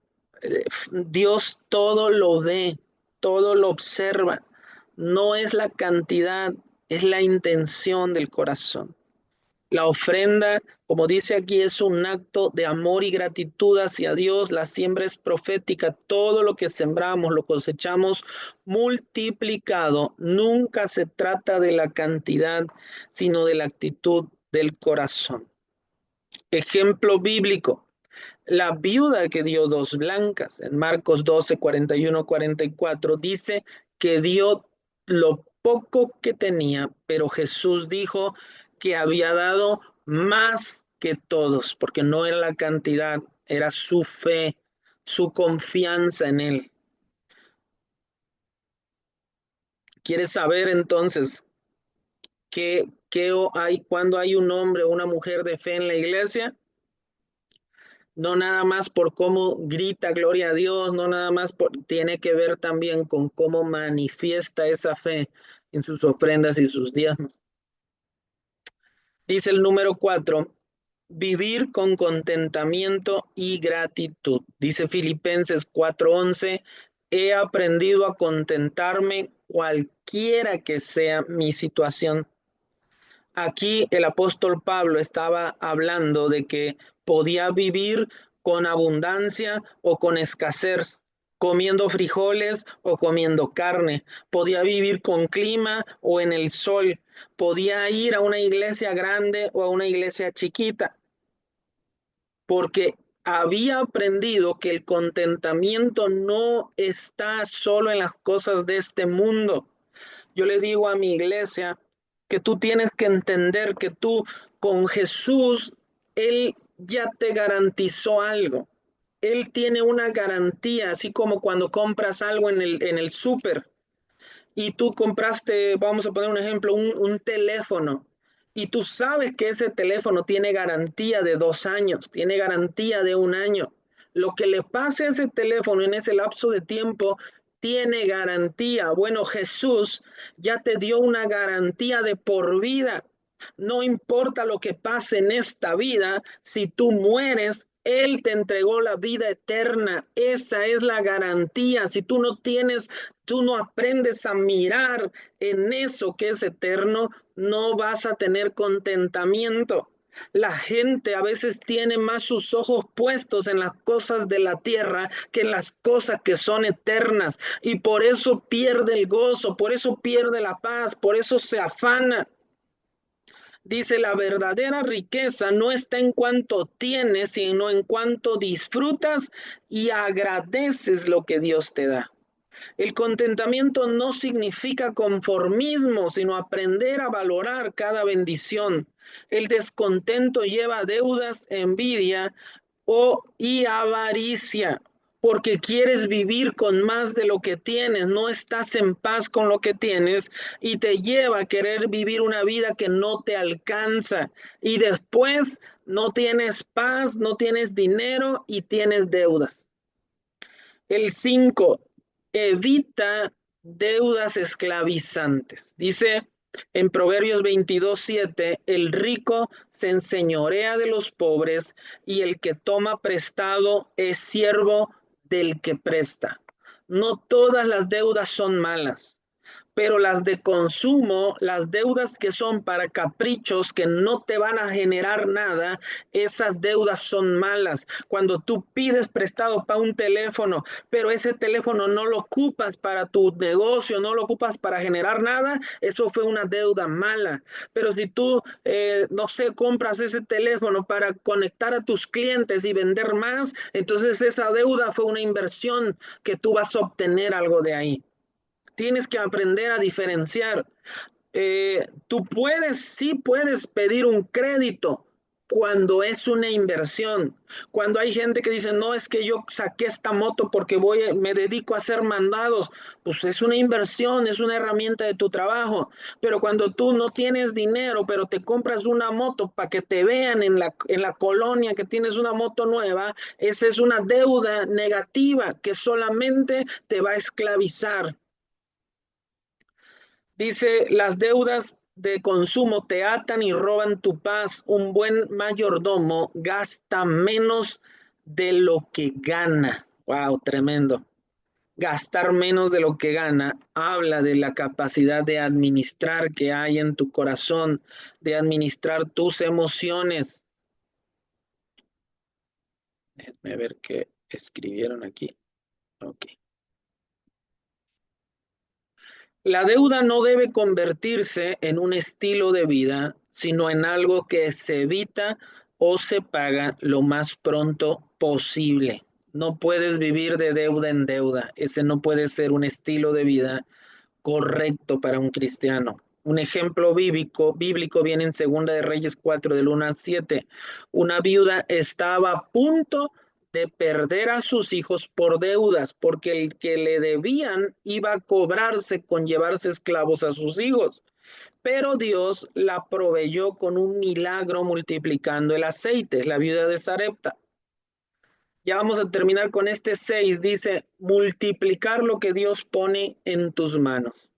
Dios todo lo ve, todo lo observa. No es la cantidad, es la intención del corazón. La ofrenda, como dice aquí, es un acto de amor y gratitud hacia Dios. La siembra es profética. Todo lo que sembramos lo cosechamos multiplicado. Nunca se trata de la cantidad, sino de la actitud del corazón. Ejemplo bíblico. La viuda que dio dos blancas, en Marcos 12, 41, 44, dice que dio lo poco que tenía, pero Jesús dijo que había dado más que todos, porque no era la cantidad, era su fe, su confianza en él. ¿Quieres saber entonces qué hay cuando hay un hombre o una mujer de fe en la iglesia? No nada más por cómo grita gloria a Dios, no nada más tiene que ver también con cómo manifiesta esa fe en sus ofrendas y sus diezmos. Dice el número 4, vivir con contentamiento y gratitud. Dice Filipenses 4:11, he aprendido a contentarme cualquiera que sea mi situación. Aquí el apóstol Pablo estaba hablando de que podía vivir con abundancia o con escasez, comiendo frijoles o comiendo carne, podía vivir con clima o en el sol, podía ir a una iglesia grande o a una iglesia chiquita, porque había aprendido que el contentamiento no está solo en las cosas de este mundo. Yo le digo a mi iglesia que tú tienes que entender que tú con Jesús, Él ya te garantizó algo. Él tiene una garantía, así como cuando compras algo en el súper y tú compraste, vamos a poner un ejemplo, un teléfono y tú sabes que ese teléfono tiene garantía de 2 años, tiene garantía de 1 año. Lo que le pase a ese teléfono en ese lapso de tiempo tiene garantía. Bueno, Jesús ya te dio una garantía de por vida. No importa lo que pase en esta vida, si tú mueres, Él te entregó la vida eterna. Esa es la garantía. Si tú no tienes, tú no aprendes a mirar en eso que es eterno, no vas a tener contentamiento. La gente a veces tiene más sus ojos puestos en las cosas de la tierra que en las cosas que son eternas. Y por eso pierde el gozo, por eso pierde la paz, por eso se afana. Dice, la verdadera riqueza no está en cuanto tienes, sino en cuanto disfrutas y agradeces lo que Dios te da. El contentamiento no significa conformismo, sino aprender a valorar cada bendición. El descontento lleva deudas, envidia y avaricia, porque quieres vivir con más de lo que tienes, no estás en paz con lo que tienes y te lleva a querer vivir una vida que no te alcanza y después no tienes paz, no tienes dinero y tienes deudas. El 5, evita deudas esclavizantes. Dice en Proverbios 22:7, el rico se enseñorea de los pobres y el que toma prestado es siervo del que presta. No todas las deudas son malas, pero las de consumo, las deudas que son para caprichos que no te van a generar nada, esas deudas son malas. Cuando tú pides prestado para un teléfono, pero ese teléfono no lo ocupas para tu negocio, no lo ocupas para generar nada, eso fue una deuda mala. Pero si tú, no sé, compras ese teléfono para conectar a tus clientes y vender más, entonces esa deuda fue una inversión que tú vas a obtener algo de ahí. Tienes que aprender a diferenciar. Tú sí puedes pedir un crédito cuando es una inversión. Cuando hay gente que dice, no, es que yo saqué esta moto porque me dedico a hacer mandados, pues es una inversión, es una herramienta de tu trabajo. Pero cuando tú no tienes dinero, pero te compras una moto para que te vean en la colonia que tienes una moto nueva, esa es una deuda negativa que solamente te va a esclavizar. Dice, las deudas de consumo te atan y roban tu paz. Un buen mayordomo gasta menos de lo que gana. Wow, tremendo. Gastar menos de lo que gana habla de la capacidad de administrar que hay en tu corazón, de administrar tus emociones. Déjenme ver qué escribieron aquí. Ok. La deuda no debe convertirse en un estilo de vida, sino en algo que se evita o se paga lo más pronto posible. No puedes vivir de deuda en deuda. Ese no puede ser un estilo de vida correcto para un cristiano. Un ejemplo bíblico viene en Segunda de Reyes 4, del 1 al 7. Una viuda estaba a punto de perder a sus hijos por deudas, porque el que le debían iba a cobrarse con llevarse esclavos a sus hijos. Pero Dios la proveyó con un milagro multiplicando el aceite, es la viuda de Sarepta. Ya vamos a terminar con este 6. Dice, multiplicar lo que Dios pone en tus manos.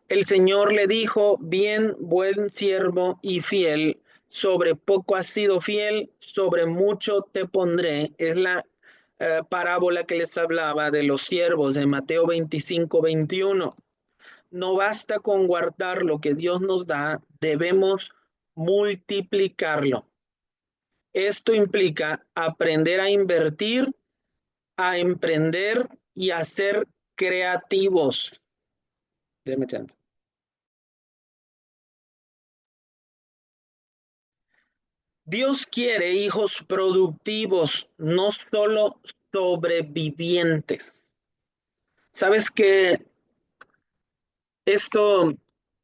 El Señor le dijo, bien, buen siervo y fiel, sobre poco has sido fiel, sobre mucho te pondré. Es la parábola que les hablaba de los siervos de Mateo 25-21. No basta con guardar lo que Dios nos da, debemos multiplicarlo. Esto implica aprender a invertir, a emprender y a ser creativos. Déjame chance. Dios quiere hijos productivos, no solo sobrevivientes. Sabes que esto,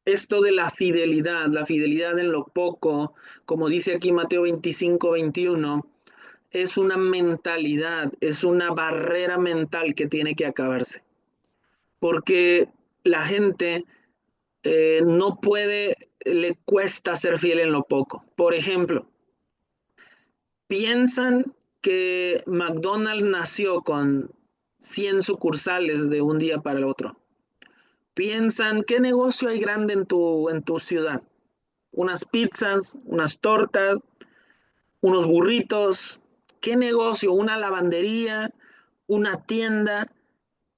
esto de la fidelidad en lo poco, como dice aquí Mateo 25-21, es una mentalidad, es una barrera mental que tiene que acabarse. Porque la gente no puede, le cuesta ser fiel en lo poco. Por ejemplo, piensan que McDonald's nació con 100 sucursales de un día para el otro. Piensan, ¿qué negocio hay grande en tu ciudad? Unas pizzas, unas tortas, unos burritos. ¿Qué negocio? Una lavandería, una tienda.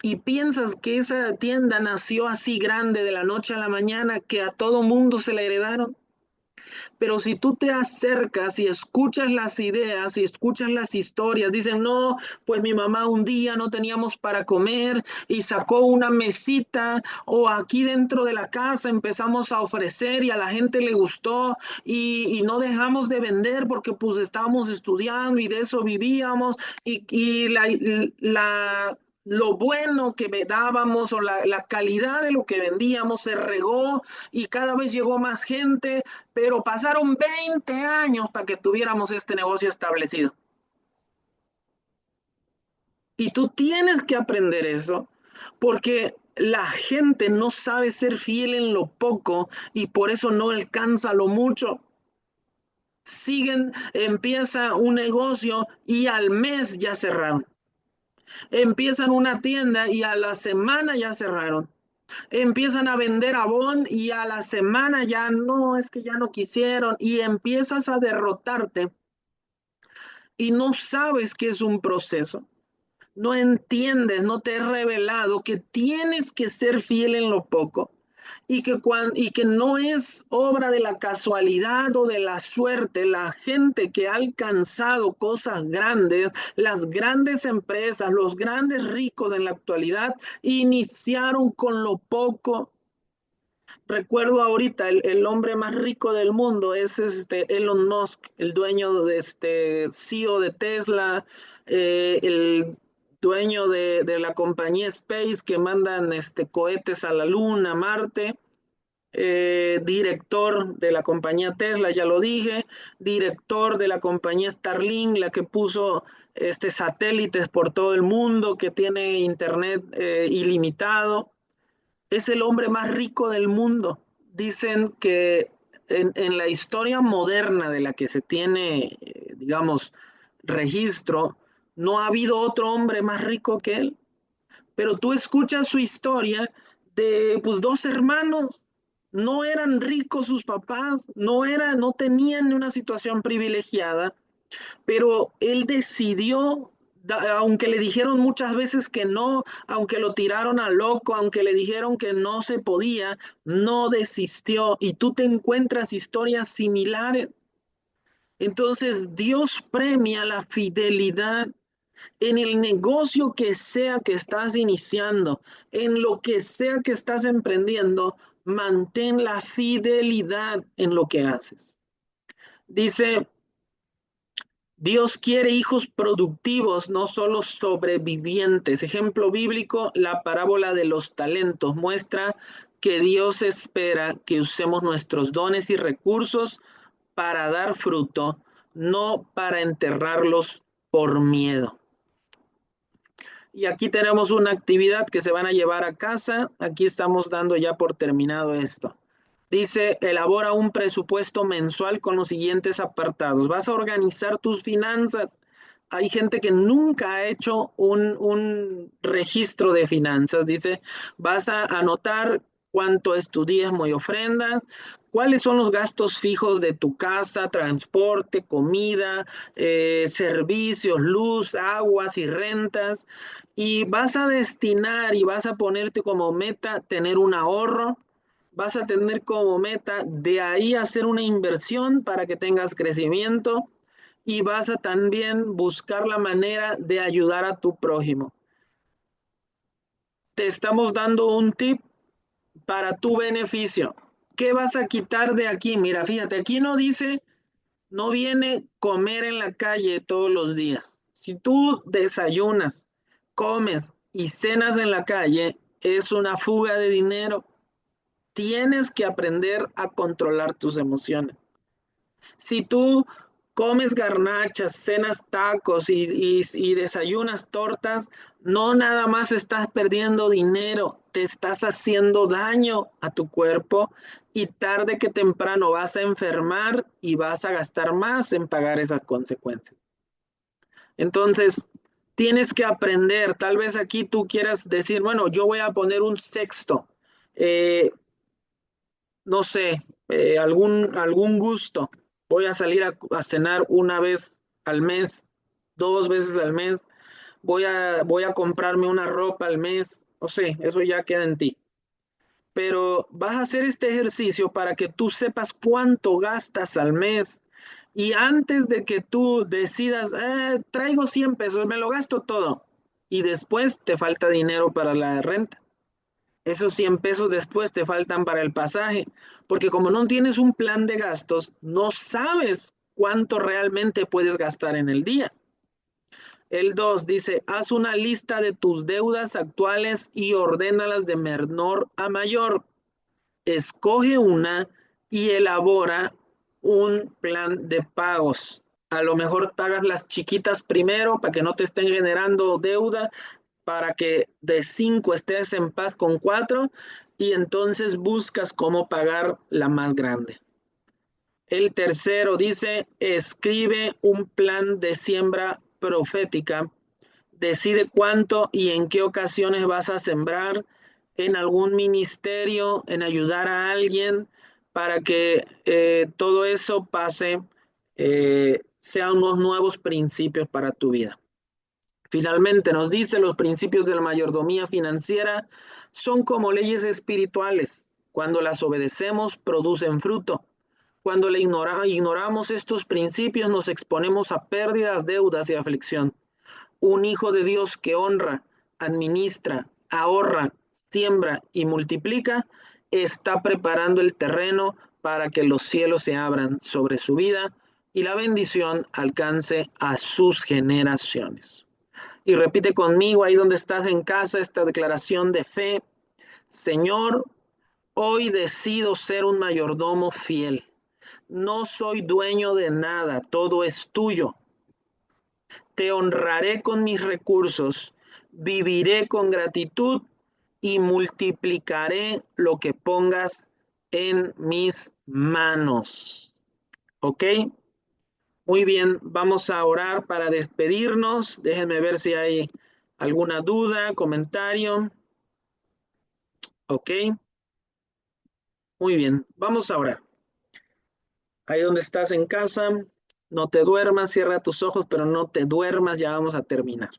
Y piensas que esa tienda nació así grande de la noche a la mañana que a todo mundo se la heredaron. Pero si tú te acercas y escuchas las ideas y escuchas las historias, dicen, no, pues mi mamá un día no teníamos para comer y sacó una mesita o aquí dentro de la casa empezamos a ofrecer y a la gente le gustó y no dejamos de vender porque pues estábamos estudiando y de eso vivíamos y lo bueno que dábamos o la calidad de lo que vendíamos se regó y cada vez llegó más gente, pero pasaron 20 años para que tuviéramos este negocio establecido. Y tú tienes que aprender eso, porque la gente no sabe ser fiel en lo poco y por eso no alcanza lo mucho. Siguen, empieza un negocio y al mes ya cerraron. Empiezan una tienda y a la semana ya cerraron. Empiezan a vender Avon y a la semana ya no, es que ya no quisieron y empiezas a derrotarte y no sabes que es un proceso. No entiendes, no te he revelado que tienes que ser fiel en lo poco y que no es obra de la casualidad o de la suerte. La gente que ha alcanzado cosas grandes, las grandes empresas, los grandes ricos en la actualidad, iniciaron con lo poco. Recuerdo ahorita el hombre más rico del mundo es Elon Musk, el dueño de CEO de Tesla, el dueño de la compañía Space que mandan cohetes a la Luna, a Marte, director de la compañía Tesla, ya lo dije, director de la compañía Starlink, la que puso satélites por todo el mundo, que tiene internet ilimitado. Es el hombre más rico del mundo. Dicen que en la historia moderna de la que se tiene, digamos, registro, no ha habido otro hombre más rico que él. Pero tú escuchas su historia de pues dos hermanos, no eran ricos sus papás, no tenían una situación privilegiada, pero él decidió, aunque le dijeron muchas veces que no, aunque lo tiraron a loco, aunque le dijeron que no se podía, no desistió. Y tú te encuentras historias similares. Entonces Dios premia la fidelidad en el negocio que sea que estás iniciando, en lo que sea que estás emprendiendo, mantén la fidelidad en lo que haces. Dice, Dios quiere hijos productivos, no solo sobrevivientes. Ejemplo bíblico, la parábola de los talentos muestra que Dios espera que usemos nuestros dones y recursos para dar fruto, no para enterrarlos por miedo. Y aquí tenemos una actividad que se van a llevar a casa. Aquí estamos dando ya por terminado esto. Dice, elabora un presupuesto mensual con los siguientes apartados. Vas a organizar tus finanzas. hay gente que nunca ha hecho un registro de finanzas. Dice, vas a anotar cuánto es tu diezmo y ofrenda, cuáles son los gastos fijos de tu casa, transporte, comida, servicios, luz, aguas y rentas, y vas a destinar y vas a ponerte como meta tener un ahorro. Vas a tener como meta de ahí hacer una inversión para que tengas crecimiento y vas a también buscar la manera de ayudar a tu prójimo. Te estamos dando un tip para tu beneficio. ¿Qué vas a quitar de aquí? Mira, fíjate, aquí no dice, no viene comer en la calle todos los días. Si tú desayunas, comes y cenas en la calle, es una fuga de dinero. Tienes que aprender a controlar tus emociones. Si tú comes garnachas, cenas tacos y desayunas tortas, no nada más estás perdiendo dinero, te estás haciendo daño a tu cuerpo y tarde que temprano vas a enfermar y vas a gastar más en pagar esas consecuencias. Entonces, tienes que aprender, tal vez aquí tú quieras decir, bueno, yo voy a poner un sexto, eh, no sé, algún gusto. Voy a salir a cenar una vez al mes, dos veces al mes. Voy a comprarme una ropa al mes. No sé, eso ya queda en ti. Pero vas a hacer este ejercicio para que tú sepas cuánto gastas al mes. Y antes de que tú decidas, traigo 100 pesos, me lo gasto todo. Y después te falta dinero para la renta. Esos 100 pesos después te faltan para el pasaje, porque como no tienes un plan de gastos, no sabes cuánto realmente puedes gastar en el día. El 2 dice, haz una lista de tus deudas actuales y ordénalas de menor a mayor. Escoge una y elabora un plan de pagos. A lo mejor pagas las chiquitas primero para que no te estén generando deuda, para que de 5 estés en paz con 4 y entonces buscas cómo pagar la más grande. El tercero dice, escribe un plan de siembra profética, decide cuánto y en qué ocasiones vas a sembrar en algún ministerio, en ayudar a alguien para que todo eso pase, sean unos nuevos principios para tu vida. Finalmente nos dice, los principios de la mayordomía financiera son como leyes espirituales. Cuando las obedecemos, producen fruto. Cuando ignoramos estos principios, nos exponemos a pérdidas, deudas y aflicción. Un hijo de Dios que honra, administra, ahorra, siembra y multiplica, está preparando el terreno para que los cielos se abran sobre su vida y la bendición alcance a sus generaciones. Y repite conmigo ahí donde estás en casa esta declaración de fe. Señor, hoy decido ser un mayordomo fiel. No soy dueño de nada, todo es tuyo. Te honraré con mis recursos, viviré con gratitud y multiplicaré lo que pongas en mis manos. ¿Ok? Muy bien, vamos a orar para despedirnos. Déjenme ver si hay alguna duda, comentario. Ok, muy bien, vamos a orar. Ahí donde estás en casa, no te duermas, cierra tus ojos, pero no te duermas, ya vamos a terminar.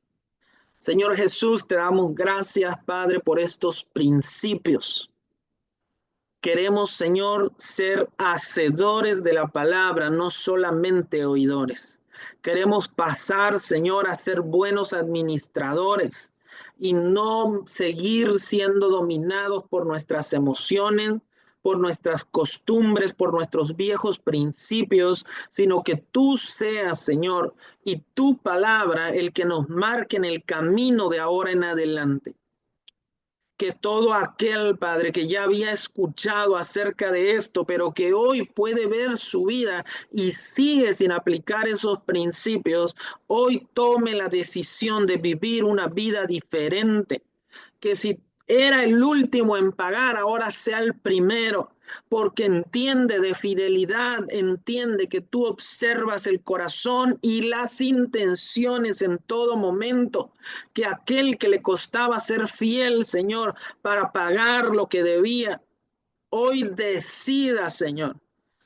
Señor Jesús, te damos gracias, Padre, por estos principios. Queremos, Señor, ser hacedores de la palabra, no solamente oidores. Queremos pasar, Señor, a ser buenos administradores y no seguir siendo dominados por nuestras emociones, por nuestras costumbres, por nuestros viejos principios, sino que tú seas, Señor, y tu palabra el que nos marque en el camino de ahora en adelante. Que todo aquel, Padre, que ya había escuchado acerca de esto, pero que hoy puede ver su vida y sigue sin aplicar esos principios, hoy tome la decisión de vivir una vida diferente. Que si era el último en pagar, ahora sea el primero. porque entiende de fidelidad, entiende que tú observas el corazón y las intenciones en todo momento, que aquel que le costaba ser fiel, Señor, para pagar lo que debía, hoy decida, Señor,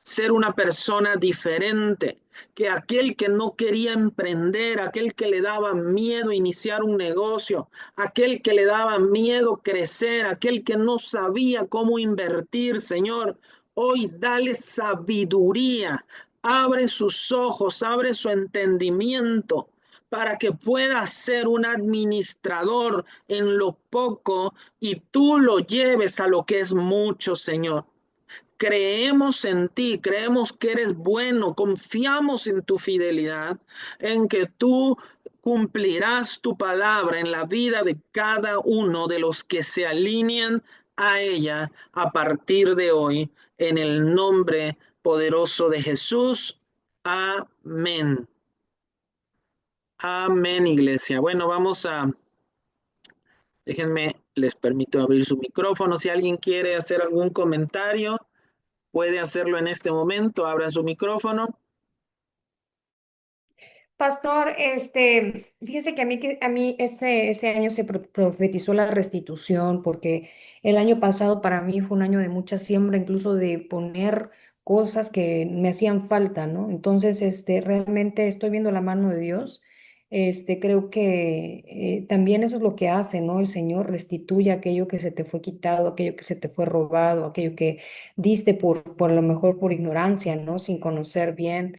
ser una persona diferente, que aquel que no quería emprender, aquel que le daba miedo iniciar un negocio, aquel que le daba miedo crecer, aquel que no sabía cómo invertir, Señor, hoy dale sabiduría, abre sus ojos, abre su entendimiento para que pueda ser un administrador en lo poco y tú lo lleves a lo que es mucho, Señor. Creemos en ti, creemos que eres bueno, confiamos en tu fidelidad, en que tú cumplirás tu palabra en la vida de cada uno de los que se alinean a ella a partir de hoy, en el nombre poderoso de Jesús. Amén. Amén, iglesia. Bueno, déjenme, les permito abrir su micrófono. Si alguien quiere hacer algún comentario, puede hacerlo en este momento. Abran su micrófono. Pastor, fíjese que a mí este año se profetizó la restitución, porque el año pasado para mí fue un año de mucha siembra, incluso de poner cosas que me hacían falta, ¿no? Entonces, realmente estoy viendo la mano de Dios. Creo que también eso es lo que hace, ¿no? El Señor restituye aquello que se te fue quitado, aquello que se te fue robado, aquello que diste por lo mejor por ignorancia, ¿no? Sin conocer bien